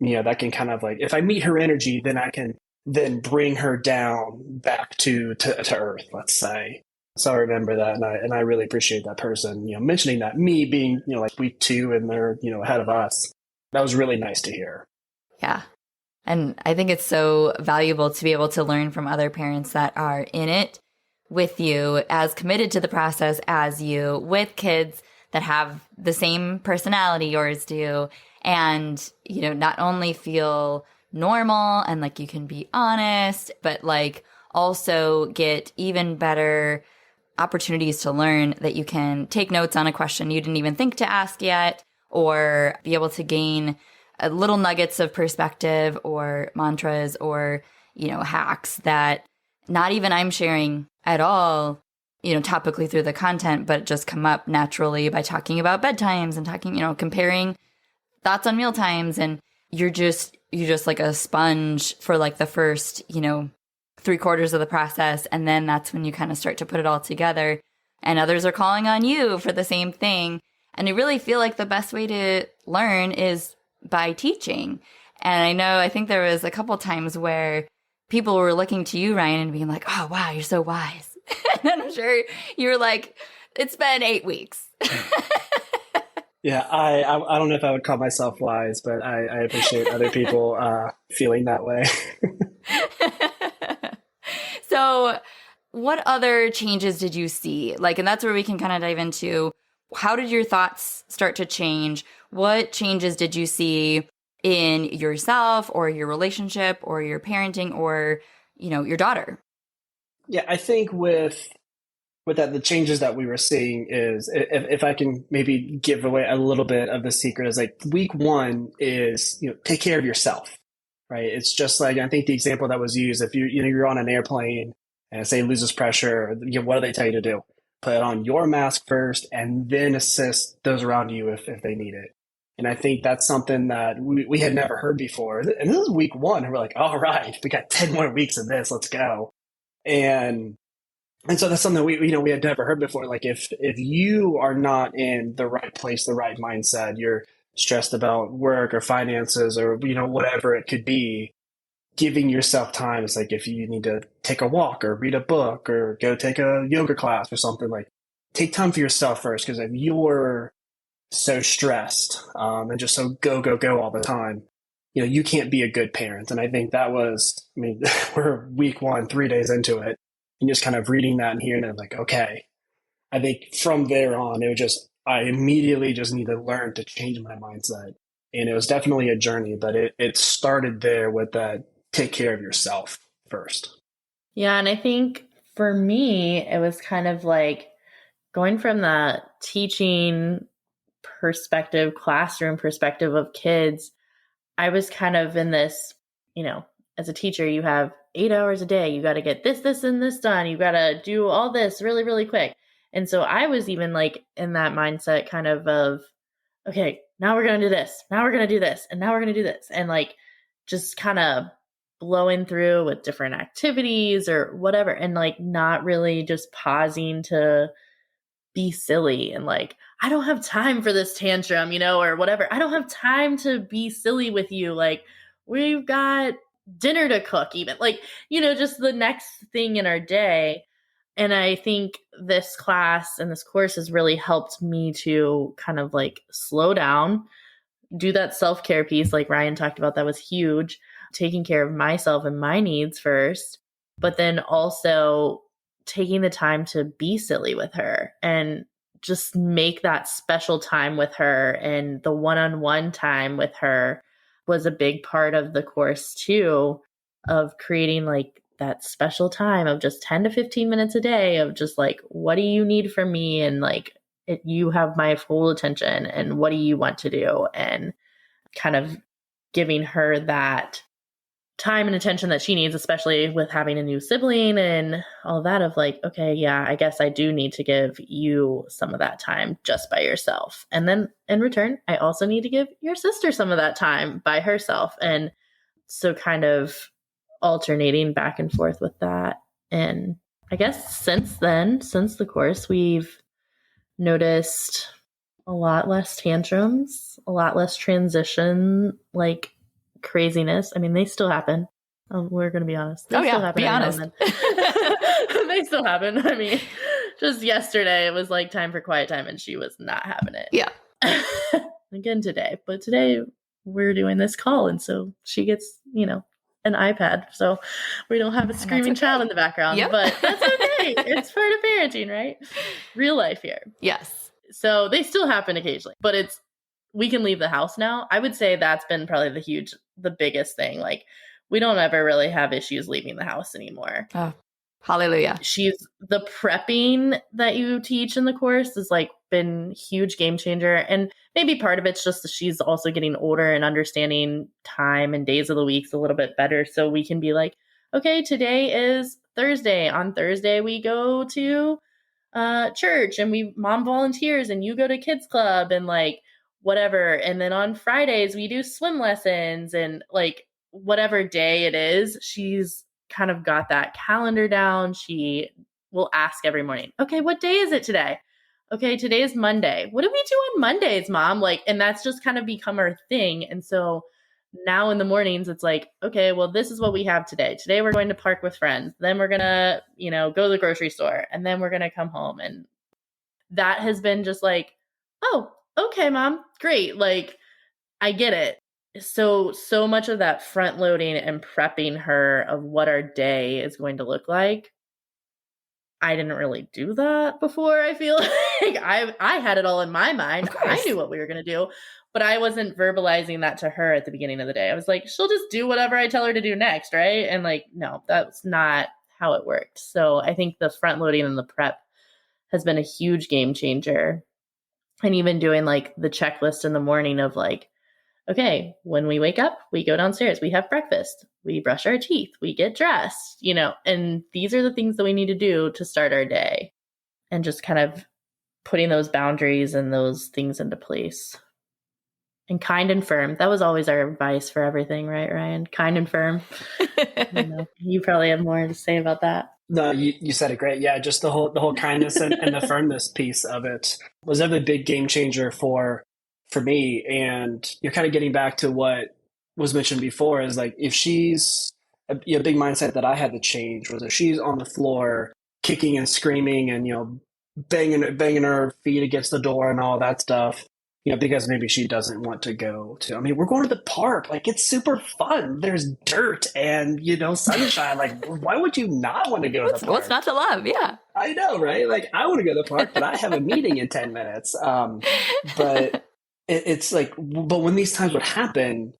that can kind of like, if I meet her energy, then I can then bring her down back to earth, let's say. So I remember that. And I really appreciate that person, mentioning that, me being, like week 2 and they're, ahead of us. That was really nice to hear. Yeah. And I think it's so valuable to be able to learn from other parents that are in it with you, as committed to the process as you, with kids that have the same personality yours do, and not only feel normal and like you can be honest, but like also get even better opportunities to learn, that you can take notes on a question you didn't even think to ask yet, or be able to gain little nuggets of perspective or mantras or hacks that not even I'm sharing at all, topically through the content, but just come up naturally by talking about bedtimes and talking, comparing thoughts on meal times. And you're just like a sponge for like the first, 3/4 of the process. And then that's when you kind of start to put it all together, and others are calling on you for the same thing. And I really feel like the best way to learn is by teaching. And I think there was a couple times where people were looking to you, Ryan, and being like, oh, wow, you're so wise. And I'm sure you were like, it's been 8 weeks. Yeah, I don't know if I would call myself wise, but I appreciate other people feeling that way. So what other changes did you see? Like, and that's where we can kind of dive into, how did your thoughts start to change? What changes did you see in yourself or your relationship or your parenting or, your daughter? Yeah, I think with that, the changes that we were seeing is, if I can maybe give away a little bit of the secret, is like week 1 is, take care of yourself, right? It's just like, I think the example that was used, if you're on an airplane and say it loses pressure, what do they tell you to do? Put on your mask first and then assist those around you if they need it. And I think that's something that we had never heard before. And this is week 1. And we're like, all right, we got 10 more weeks of this. Let's go. And so that's something we had never heard before. Like if you are not in the right place, the right mindset, you're stressed about work or finances or, whatever it could be, giving yourself time. It's like if you need to take a walk or read a book or go take a yoga class or something, like take time for yourself first. Because if you're so stressed and just so go all the time, you can't be a good parent. And I think that was, we're week 1, 3 days into it, and just kind of reading that and hearing it, like, okay. I think from there on, I immediately just need to learn to change my mindset. And it was definitely a journey, but it started there with that, take care of yourself first. Yeah. And I think for me, it was kind of like going from the teaching perspective, classroom perspective of kids. I was kind of in this, as a teacher, you have 8 hours a day. You got to get this, and this done. You got to do all this really, really quick. And so I was even like in that mindset kind of, okay, now we're going to do this. Now we're going to do this. And now we're going to do this. And like, just kind of blowing through with different activities or whatever. And like, not really just pausing to be silly and like, I don't have time for this tantrum, or whatever. I don't have time to be silly with you. Like, we've got dinner to cook even, like, just the next thing in our day. And I think this class and this course has really helped me to kind of like slow down, do that self-care piece like Ryan talked about. That was huge. Taking care of myself and my needs first, but then also taking the time to be silly with her and just make that special time with her. And the one-on-one time with her was a big part of the course too, of creating like that special time of just 10 to 15 minutes a day of just like, what do you need from me? And like, you have my full attention, and what do you want to do? And kind of giving her that time and attention that she needs, especially with having a new sibling and all that, of like, okay, yeah, I guess I do need to give you some of that time just by yourself. And then in return, I also need to give your sister some of that time by herself. And so kind of alternating back and forth with that. And I guess since the course, we've noticed a lot less tantrums, a lot less transition, like craziness. I mean, they still happen. We're going to be honest. They still happen. Be honest. They still happen. I mean, just yesterday, it was like time for quiet time and she was not having it. Yeah. Again today. But today we're doing this call. And so she gets, an iPad. So we don't have a screaming child in the background. Yep. But that's okay. It's part of parenting, right? Real life here. Yes. So they still happen occasionally. But we can leave the house now. I would say that's been probably the biggest thing. Like, we don't ever really have issues leaving the house anymore. Oh, hallelujah. The prepping that you teach in the course has like been huge game changer. And maybe part of it's just that she's also getting older and understanding time and days of the weeks a little bit better. So we can be like, okay, today is Thursday. On Thursday, we go to church and mom volunteers and you go to kids club and like whatever. And then on Fridays, we do swim lessons and like whatever day it is, she's kind of got that calendar down. She will ask every morning, okay, what day is it today? Okay, today is Monday. What do we do on Mondays, Mom? Like, and that's just kind of become our thing. And so now in the mornings, it's like, okay, well, this is what we have today. Today we're going to park with friends. Then we're going to, go to the grocery store. And then we're going to come home. And that has been just like, oh, okay, Mom, great. Like, I get it. So much of that front loading and prepping her of what our day is going to look like, I didn't really do that before. I feel like I had it all in my mind. I knew what we were going to do, but I wasn't verbalizing that to her at the beginning of the day. I was like, she'll just do whatever I tell her to do next, right? And like, no, that's not how it worked. So I think the front loading and the prep has been a huge game changer. And even doing like the checklist in the morning of like, okay, when we wake up, we go downstairs, we have breakfast, we brush our teeth, we get dressed, and these are the things that we need to do to start our day, and just kind of putting those boundaries and those things into place. And kind and firm. That was always our advice for everything, right, Ryan? Kind and firm. You probably have more to say about that. No, you said it great. Yeah, just the whole kindness and the firmness piece of it was a big game changer for me. And you're kind of getting back to what was mentioned before is like, if she's a big mindset that I had to change was if she's on the floor kicking and screaming and, banging her feet against the door and all that stuff, because maybe she doesn't want to go to, we're going to the park. Like, it's super fun. There's dirt and, sunshine. Like, why would you not want to go to the park? What's not to love? Yeah. I know, right? Like, I want to go to the park, but I have a meeting in 10 minutes. But it's like, but when these times would happen,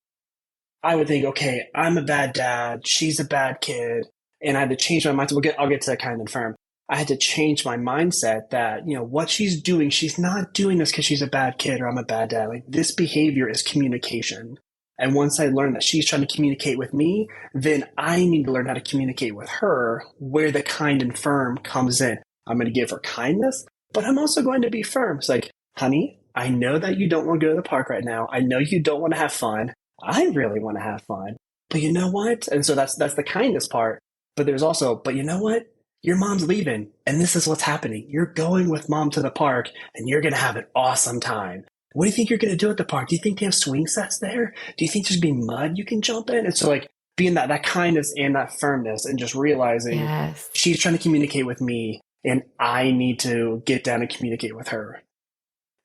I would think, okay, I'm a bad dad. She's a bad kid. And I had to change my mindset. I'll get to that kind and firm. I had to change my mindset that, what she's doing, she's not doing this because she's a bad kid or I'm a bad dad. Like, this behavior is communication. And once I learned that she's trying to communicate with me, then I need to learn how to communicate with her, where the kind and firm comes in. I'm going to give her kindness, but I'm also going to be firm. It's like, honey, I know that you don't want to go to the park right now. I know you don't want to have fun. I really want to have fun. But you know what? And so that's the kindness part. But there's also, but you know what? Your mom's leaving, and this is what's happening. You're going with mom to the park, and you're going to have an awesome time. What do you think you're going to do at the park? Do you think they have swing sets there? Do you think there's going to be mud you can jump in? And so like being that kindness and that firmness and just realizing she's trying to communicate with me, and I need to get down and communicate with her.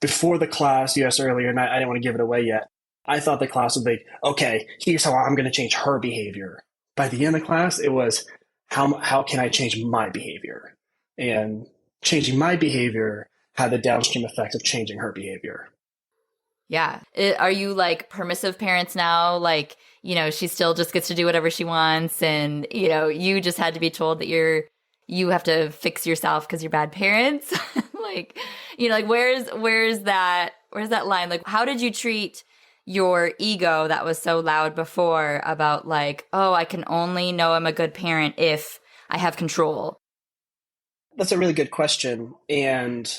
Before the class, you asked earlier, and I didn't want to give it away yet, I thought the class would be, okay, here's how I'm going to change her behavior. By the end of the class, it was, how can I change my behavior? And changing my behavior had the downstream effect of changing her behavior. Yeah. Are you like permissive parents now? Like, she still just gets to do whatever she wants. And, you just had to be told that you have to fix yourself because you're bad parents. Like, like where's that line? Like, how did you treat your ego that was so loud before about like, oh, I can only know I'm a good parent if I have control? That's a really good question. And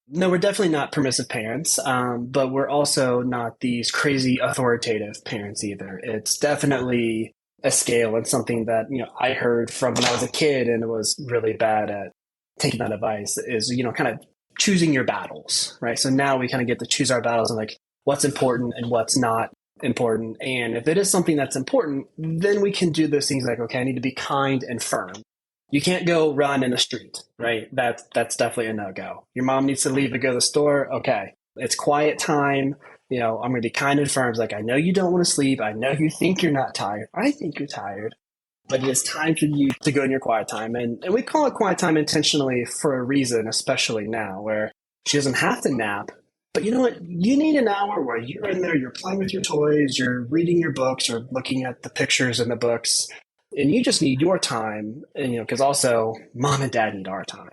no, we're definitely not permissive parents, but we're also not these crazy authoritative parents either. It's definitely a scale and something that, I heard from when I was a kid and was really bad at taking that advice is, kind of choosing your battles, right? So now we kind of get to choose our battles and like, what's important and what's not important. And if it is something that's important, then we can do those things like, okay, I need to be kind and firm. You can't go run in the street, right? That's definitely a no-go. Your mom needs to leave to go to the store. Okay, it's quiet time. I'm going to be kind and firm. It's like, I know you don't want to sleep. I know you think you're not tired. I think you're tired. But it is time for you to go in your quiet time. And we call it quiet time intentionally for a reason, especially now where she doesn't have to nap. But you know what? You need an hour where you're in there, you're playing with your toys, you're reading your books or looking at the pictures in the books, and you just need your time. And, because also mom and dad need our time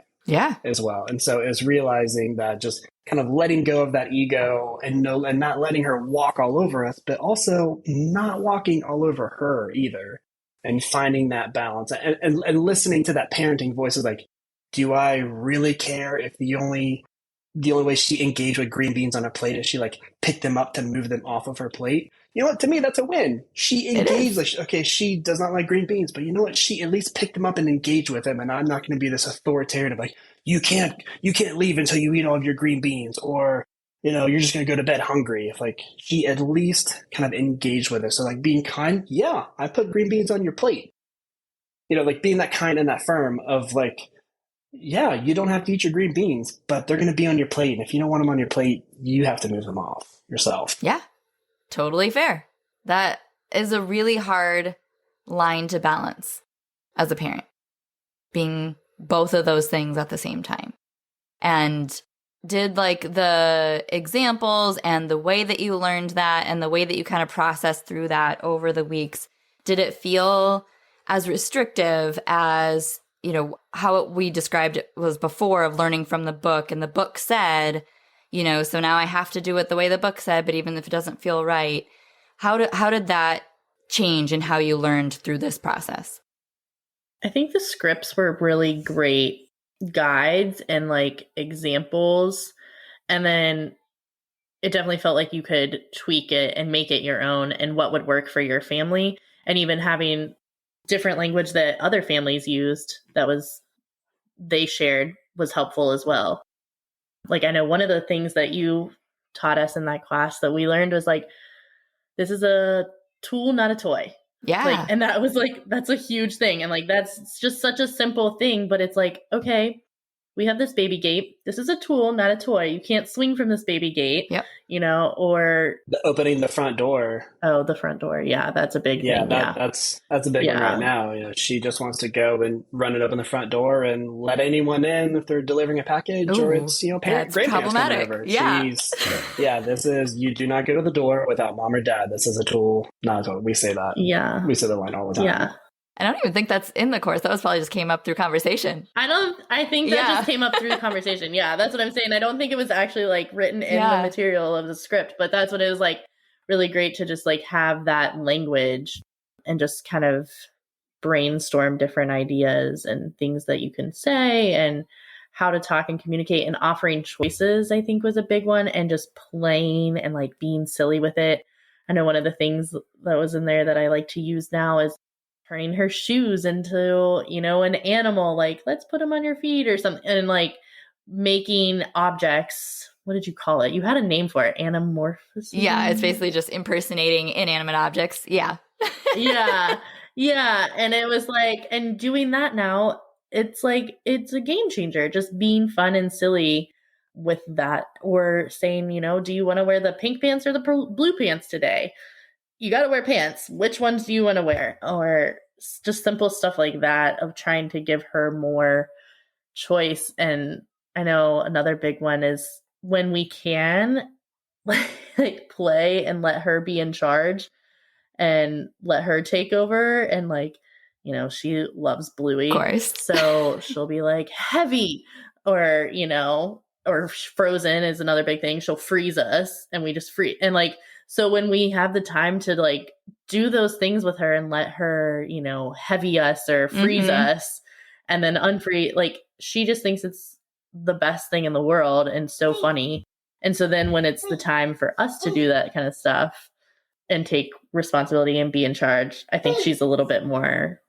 as well. And so it's realizing that just kind of letting go of that ego and not letting her walk all over us, but also not walking all over her either. and finding that balance and listening to that parenting voice is like, do I really care if the only way she engaged with green beans on her plate is she like picked them up to move them off of her plate? You know what? To me, that's a win. She engaged. Like, okay, she does not like green beans, but you know what? She at least picked them up and engaged with them. And I'm not going to be this authoritarian of like, you can't leave until you eat all of your green beans, or you're just going to go to bed hungry. If like she at least kind of engaged with it. So like being kind, yeah, I put green beans on your plate. Like being that kind and that firm of like, yeah, you don't have to eat your green beans, but they're going to be on your plate. And if you don't want them on your plate, you have to move them off yourself. Yeah, totally fair. That is a really hard line to balance as a parent, being both of those things at the same time. And did like the examples and the way that you learned that and the way that you kind of processed through that over the weeks, did it feel as restrictive as how we described it was before of learning from the book, and the book said, so now I have to do it the way the book said, but even if it doesn't feel right, how did that change in how you learned through this process? I think the scripts were really great guides and like examples. And then it definitely felt like you could tweak it and make it your own and what would work for your family. And even having different language that other families used they shared was helpful as well. Like, I know one of the things that you taught us in that class that we learned was like, this is a tool, not a toy. Yeah. Like, and that was like, that's a huge thing. And like, that's just such a simple thing, but it's like, okay, we have this baby gate. This is a tool, not a toy. You can't swing from this baby gate. Yep. Or opening the front door. Oh, the front door. Yeah, that's a big thing. That's a big one right now. She just wants to go and run it open the front door and let anyone in if they're delivering a package. Ooh, or it's grandparents coming over. Yeah. This is, you do not go to the door without mom or dad. This is a tool, not a tool. We say that. Yeah. We say the line all the time. Yeah. I don't even think that's in the course. That was probably just came up through conversation. I think that just came up through the conversation. Yeah, that's what I'm saying. I don't think it was actually like written in the material of the script, but that's what it was like, really great to just like have that language and just kind of brainstorm different ideas and things that you can say and how to talk and communicate, and offering choices, I think was a big one, and just playing and like being silly with it. I know one of the things that was in there that I like to use now is turning her shoes into, an animal, like, let's put them on your feet or something. And like making objects, what did you call it? You had a name for it, anamorphosis? Yeah, it's basically just impersonating inanimate objects. Yeah. Yeah. And it was like, and doing that now, it's like, it's a game changer, just being fun and silly with that. Or saying, do you want to wear the pink pants or the blue pants today? You got to wear pants. Which ones do you want to wear? Or just simple stuff like that of trying to give her more choice. And I know another big one is when we can like play and let her be in charge and let her take over. And like, she loves Bluey. Of course. So she'll be like heavy, or, or Frozen is another big thing. She'll freeze us and we just freeze. And like, so when we have the time to like do those things with her and let her, heavy us or freeze us and then unfreeze, like she just thinks it's the best thing in the world and so funny. And so then when it's the time for us to do that kind of stuff and take responsibility and be in charge, I think she's a little bit more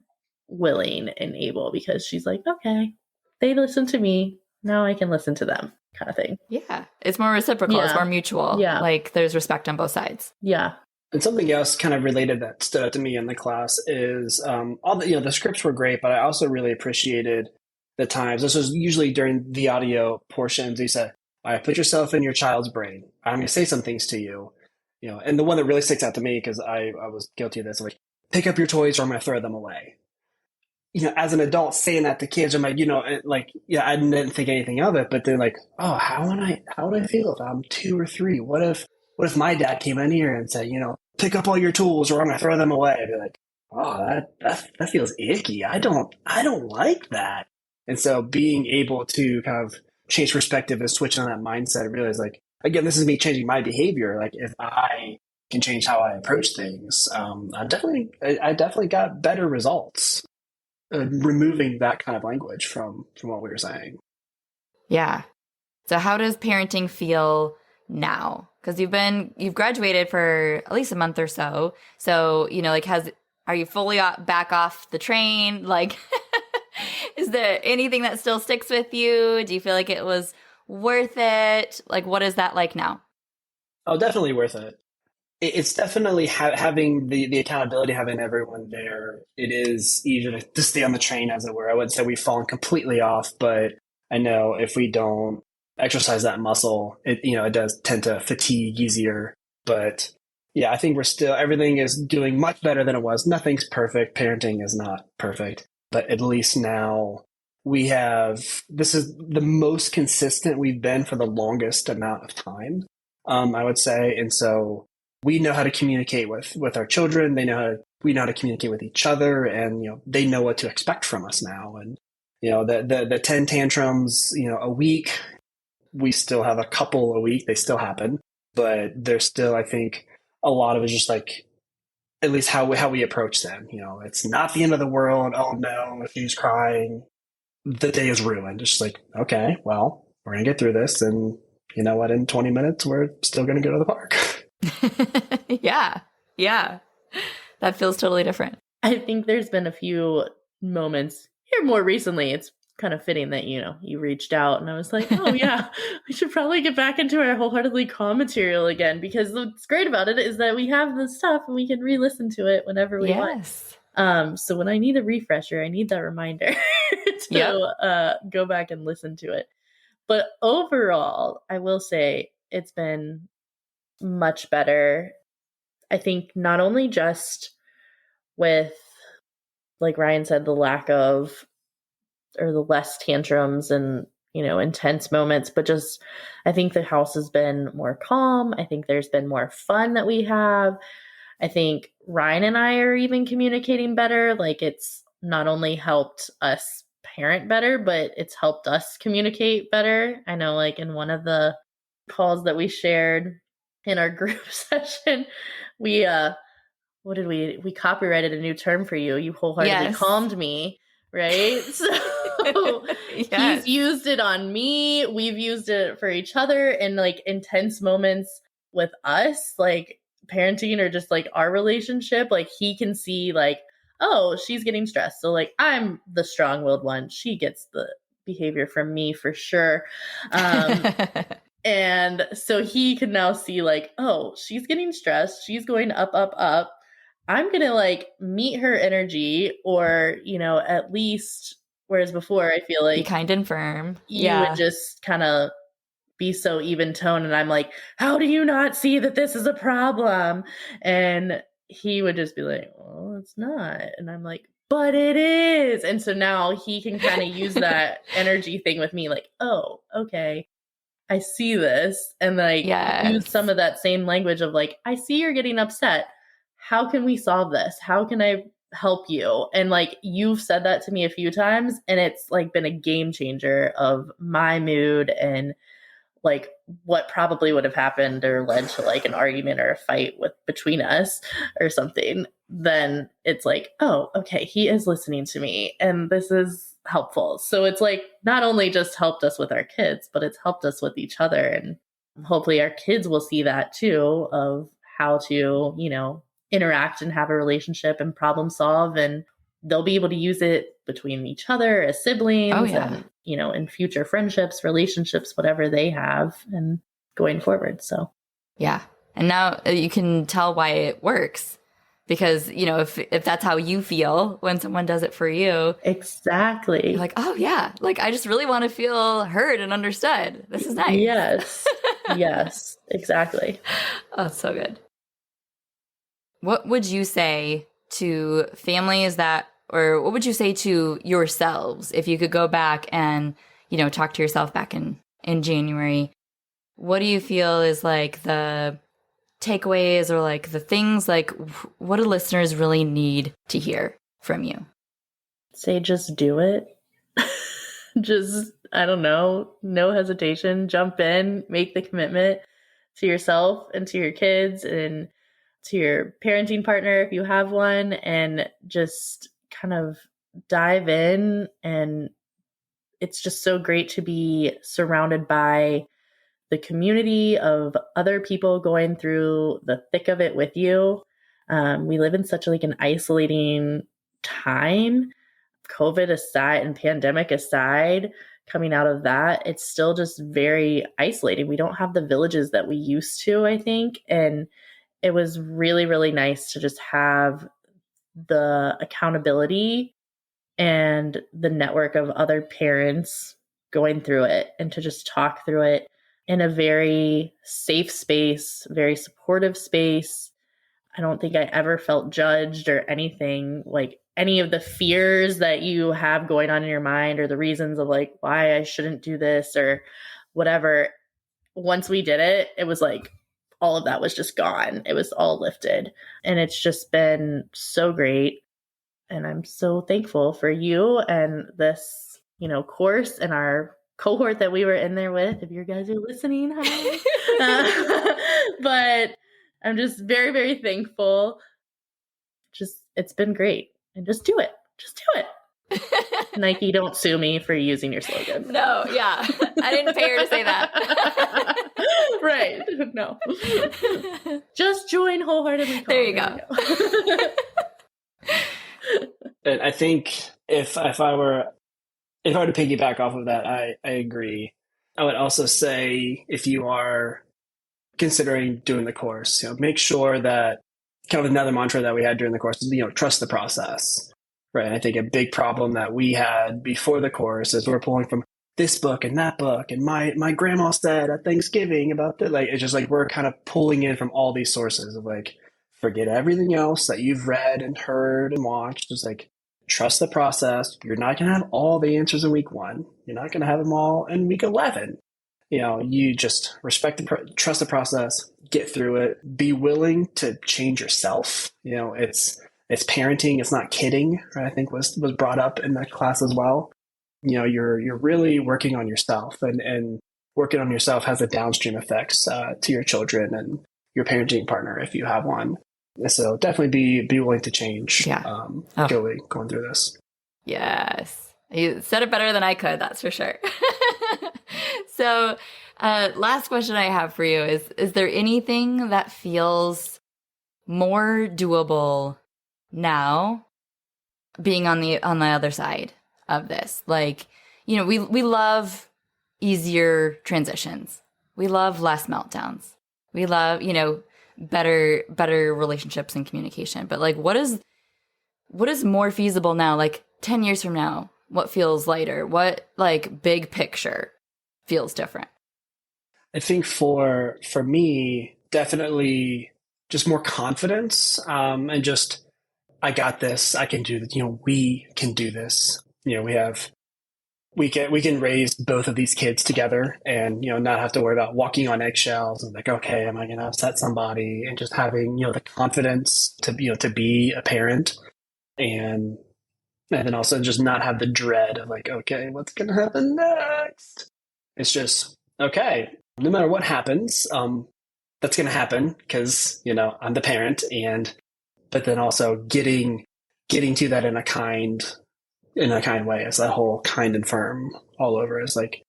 willing and able, because she's like, okay, they listen to me. Now I can listen to them, kind of ththing. Yeah. It's more reciprocal. Yeah. It's more mutual. Yeah. Like there's respect on both sides. Yeah. And something else kind of related that stood out to me in the class is all the scripts were great, but I also really appreciated the times. This was usually during the audio portions. He said, all right, put yourself in your child's brain. I'm going to say some things to you. And the one that really sticks out to me, because I was guilty of this, like, pick up your toys or I'm going to throw them away. As an adult saying that to kids, I'm like, I didn't think anything of it, but they're like, oh, how would I feel if I'm 2 or 3? What if my dad came in here and said, pick up all your tools or I'm going to throw them away? I'd be like, oh, that feels icky. I don't like that. And so being able to kind of change perspective and switch on that mindset, I realized, like, again, this is me changing my behavior. Like if I can change how I approach things. I definitely got better results removing that kind of language from what we were saying. Yeah. So how does parenting feel now? Because you've graduated for at least a month or so. So, like, are you fully back off the train? Like, is there anything that still sticks with you? Do you feel like it was worth it? Like, what is that like now? Oh, definitely worth it. It's definitely having the accountability, having everyone there. It is easier to stay on the train, as it were. I wouldn't say we've fallen completely off, but I know if we don't exercise that muscle, it does tend to fatigue easier. But yeah, I think everything is doing much better than it was. Nothing's perfect. Parenting is not perfect, but at least now this is the most consistent we've been for the longest amount of time, I would say. And so we know how to communicate with our children. We know how to communicate with each other, and they know what to expect from us now. And the 10 tantrums a week, we still have a couple a week. They still happen, but there's still, I think, a lot of it just like, at least how we approach them. It's not the end of the world. Oh no, if she's crying, the day is ruined. It's just like, okay, well, we're gonna get through this, and you know what? In 20 minutes, we're still gonna go to the park. Yeah. That feels totally different. I think there's been a few moments here more recently. It's kind of fitting that, you reached out, and I was like, oh yeah, we should probably get back into our Wholeheartedly CALM material again, because what's great about it is that we have the stuff and we can re-listen to it whenever we want. So when I need a refresher, I need that reminder to go back and listen to it. But overall, I will say it's been much better. I think not only just with, like Ryan said, the lack of, or the less tantrums and, intense moments, but just, I think the house has been more calm. I think there's been more fun that we have. I think Ryan and I are even communicating better. Like, it's not only helped us parent better, but it's helped us communicate better. I know, like, in one of the calls that we shared in our group session, we copyrighted a new term for you. You wholeheartedly calmed me, right? So he's used it on me. We've used it for each other in like intense moments with us, like parenting or just like our relationship. Like, he can see like, oh, she's getting stressed. So like, I'm the strong-willed one. She gets the behavior from me for sure. And so he can now see like, oh, she's getting stressed. She's going up, up, up. I'm going to like meet her energy, or, at least, whereas before I feel like be kind and firm. You would just kind of be so even tone. And I'm like, how do you not see that this is a problem? And he would just be like, well, it's not. And I'm like, but it is. And so now he can kind of use that energy thing with me, like, oh, okay, I see this. And like use some of that same language of like, I see you're getting upset. How can we solve this? How can I help you? And like, you've said that to me a few times, and it's like been a game changer of my mood and like what probably would have happened or led to like an argument or a fight between us or something. Then it's like, oh, okay, he is listening to me, and this is helpful. So it's like not only just helped us with our kids, but it's helped us with each other. And hopefully our kids will see that too, of how to, interact and have a relationship and problem solve. And they'll be able to use it between each other as siblings and, in future friendships, relationships, whatever they have, and going forward. So, yeah. And now you can tell why it works, because, if that's how you feel when someone does it for you. Exactly. You're like, oh yeah, like I just really want to feel heard and understood. This is nice. Yes. Yes, exactly. Oh, so good. What would you say to families or what would you say to yourselves if you could go back and, talk to yourself back in January? What do you feel is like the takeaways, or like the things, like what do listeners really need to hear from you? Say, just do it. Just, I don't know, no hesitation, jump in, make the commitment to yourself and to your kids, and to your parenting partner if you have one, and just kind of dive in. And it's just so great to be surrounded by the community of other people going through the thick of it with you. We live in such like an isolating time, COVID aside and pandemic aside, coming out of that, it's still just very isolating. We don't have the villages that we used to, I think. And it was really, really nice to just have the accountability and the network of other parents going through it, and to just talk through it in a very safe space, very supportive space. I don't think I ever felt judged or anything. Like any of the fears that you have going on in your mind, or the reasons of like why I shouldn't do this or whatever. Once we did it, it was like all of that was just gone. It was all lifted. And it's just been so great. And I'm so thankful for you and this, course and our cohort that we were in there with. If you guys are listening, hi. But I'm just very, very thankful. It's been great. And just do it. Just do it. Nike, don't sue me for using your slogan. No, yeah. I didn't pay her to say that. Right. No. Just join Wholeheartedly CALM. There you go. And I think if I were to piggyback off of that, I agree. I would also say if you are considering doing the course, make sure that kind of another mantra that we had during the course is, trust the process, right? And I think a big problem that we had before the course is we're pulling from this book and that book, and my grandma said at Thanksgiving about that. Like, it's just like we're kind of pulling in from all these sources of like, forget everything else that you've read and heard and watched. Just like, trust the process. You're not going to have all the answers in week 1. You're not going to have them all in week 11. You just trust the process, get through it, be willing to change yourself. It's parenting. It's not kidding, right? I think was brought up in that class as well. You're really working on yourself, and working on yourself has a downstream effects to your children and your parenting partner if you have one. So definitely be willing to change. Yeah. Going through this. Yes. You said it better than I could, that's for sure. So last question I have for you is there anything that feels more doable now being on the other side of this? Like, we love easier transitions. We love less meltdowns. We love, better relationships and communication. But like, what is more feasible now? Like 10 years from now, what feels lighter? What like big picture feels different? I think for me, definitely just more confidence, and just, I got this, I can do this, we can do this. We can raise both of these kids together and, not have to worry about walking on eggshells and like, okay, am I going to upset somebody? And just having, the confidence to be a parent, and then also just not have the dread of like, okay, what's going to happen next? It's just, okay, no matter what happens, that's going to happen because, I'm the parent, but then also getting to that in a kind way. It's that whole kind and firm all over. It's like,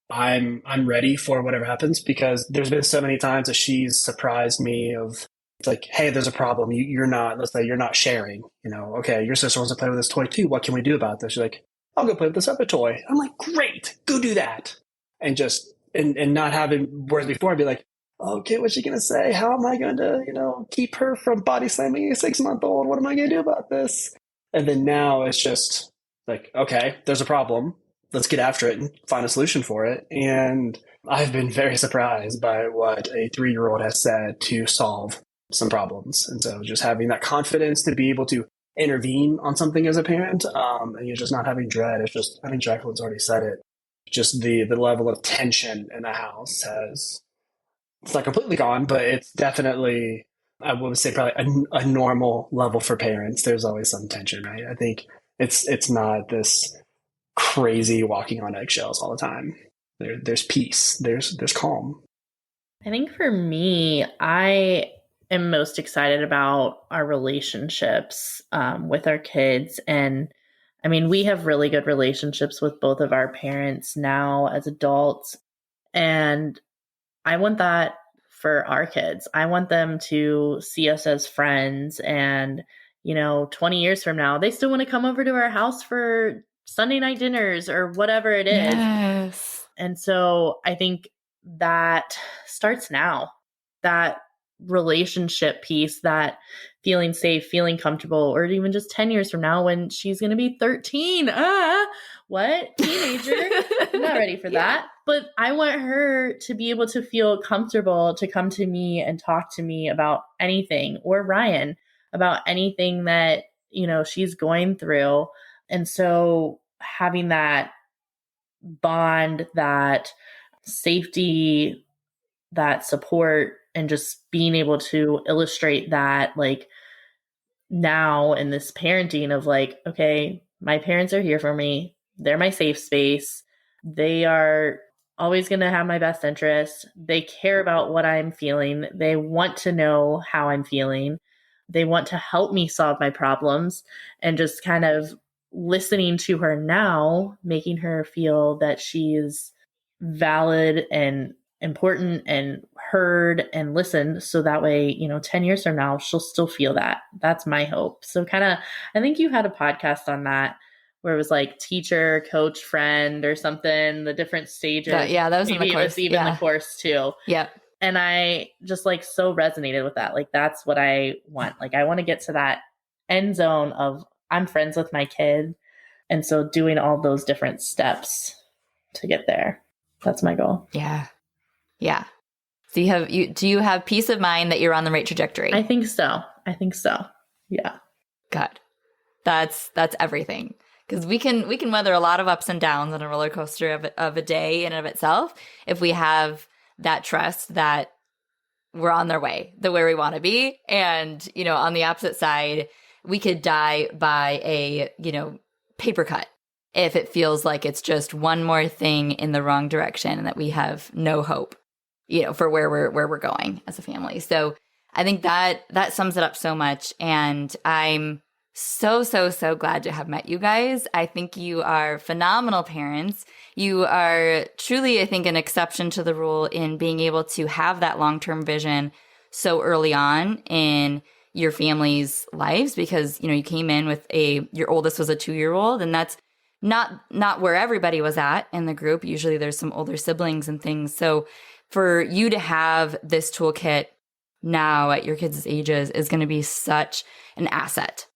I'm ready for whatever happens, because there's been so many times that she's surprised me of, it's like, hey, there's a problem. Let's say you're not sharing, okay, your sister wants to play with this toy too. What can we do about this? She's like, I'll go play with this other toy. I'm like, great, go do that. And just, and not having words before, I'd be like, okay, what's she going to say? How am I going to, keep her from body slamming a 6-month-old? What am I going to do about this? And then now it's just like, okay, there's a problem. Let's get after it and find a solution for it. And I've been very surprised by what a 3-year-old has said to solve some problems. And so just having that confidence to be able to intervene on something as a parent, and you're just not having dread. It's just, I think Jaclyn's already said it, just the level of tension in the house it's not completely gone, but it's definitely, I would say, probably a normal level for parents. There's always some tension, right? I think it's not this crazy walking on eggshells all the time. There's peace. There's calm. I think for me, I am most excited about our relationships with our kids. And I mean, we have really good relationships with both of our parents now as adults. And I want that for our kids. I want them to see us as friends. And, 20 years from now, they still want to come over to our house for Sunday night dinners or whatever it is. Yes. And so I think that starts now. That relationship piece, that feeling safe, feeling comfortable, or even just 10 years from now when she's going to be 13. What? Teenager? I'm not ready for that. But I want her to be able to feel comfortable to come to me and talk to me about anything, or Ryan about anything that, she's going through. And so having that bond, that safety, that support, and just being able to illustrate that, like, now in this parenting of like, okay, my parents are here for me. They're my safe space. They are always going to have my best interest. They care about what I'm feeling. They want to know how I'm feeling. They want to help me solve my problems, and just kind of listening to her now, making her feel that she's valid and important and heard and listened. So that way, 10 years from now, she'll still feel that. That's my hope. So I think you had a podcast on that where it was like teacher, coach, friend, or something, the different stages. That was maybe in the course. It was even the course too. Yep. And I just like so resonated with that. Like, that's what I want. Like, I want to get to that end zone of I'm friends with my kid. And so doing all those different steps to get there. That's my goal. Yeah. Yeah. So do you have peace of mind that you're on the right trajectory? I think so. Yeah. Good. That's everything. Because we can weather a lot of ups and downs on a roller coaster of a day in and of itself if we have that trust that we're on their way, the way we want to be. And, on the opposite side, we could die by a, paper cut if it feels like it's just one more thing in the wrong direction and that we have no hope, for where we're going as a family. So I think that sums it up so much. And I'm so, so, so glad to have met you guys. I think you are phenomenal parents. You are truly, I think, an exception to the rule in being able to have that long-term vision so early on in your family's lives, because, you came in with your oldest was a 2-year-old, and that's not where everybody was at in the group. Usually there's some older siblings and things. So for you to have this toolkit now at your kids' ages is going to be such an asset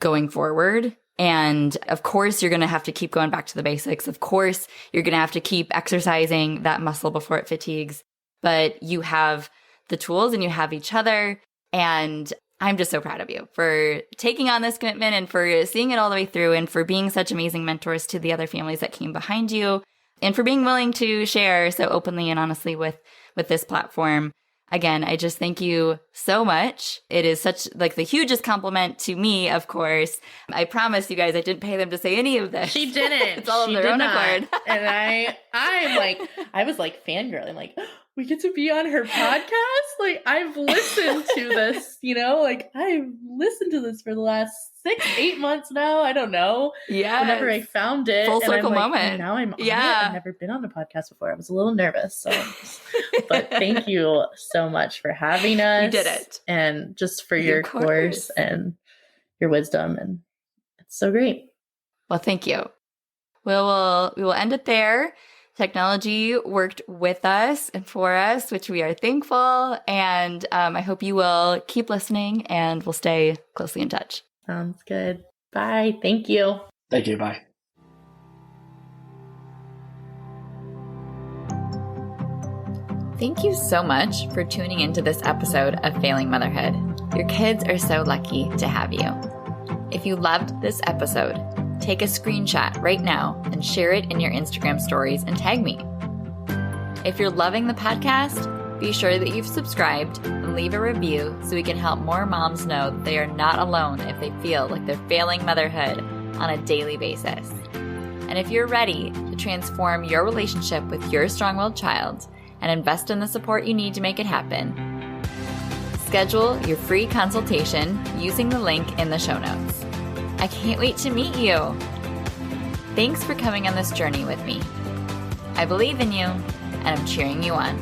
going forward. And of course, you're going to have to keep going back to the basics. Of course, you're going to have to keep exercising that muscle before it fatigues. But you have the tools and you have each other. And I'm just so proud of you for taking on this commitment and for seeing it all the way through, and for being such amazing mentors to the other families that came behind you, and for being willing to share so openly and honestly with this platform. Again, I just thank you so much. It is such like the hugest compliment to me, of course. I promise you guys, I didn't pay them to say any of this. She didn't. It's all of their own accord. And I was like fangirling, like, we get to be on her podcast? Like, I've listened to this, I've listened to this for the last 6-8 months now. I don't know. Yeah. Whenever I found it. Full circle moment. Now I'm on it. I've never been on a podcast before. I was a little nervous. But thank you so much for having us. You did it. And just for your course and your wisdom. And it's so great. Well, thank you. We will end it there. Technology worked with us and for us, which we are thankful. And I hope you will keep listening, and we'll stay closely in touch. Sounds good. Bye. Thank you. Thank you. Bye. Thank you so much for tuning into this episode of Failing Motherhood. Your kids are so lucky to have you. If you loved this episode, take a screenshot right now and share it in your Instagram stories and tag me. If you're loving the podcast, be sure that you've subscribed and leave a review so we can help more moms know that they are not alone if they feel like they're failing motherhood on a daily basis. And if you're ready to transform your relationship with your strong-willed child and invest in the support you need to make it happen, Schedule your free consultation using the link in the show notes. I can't wait to meet you. Thanks for coming on this journey with me. I believe in you, and I'm cheering you on.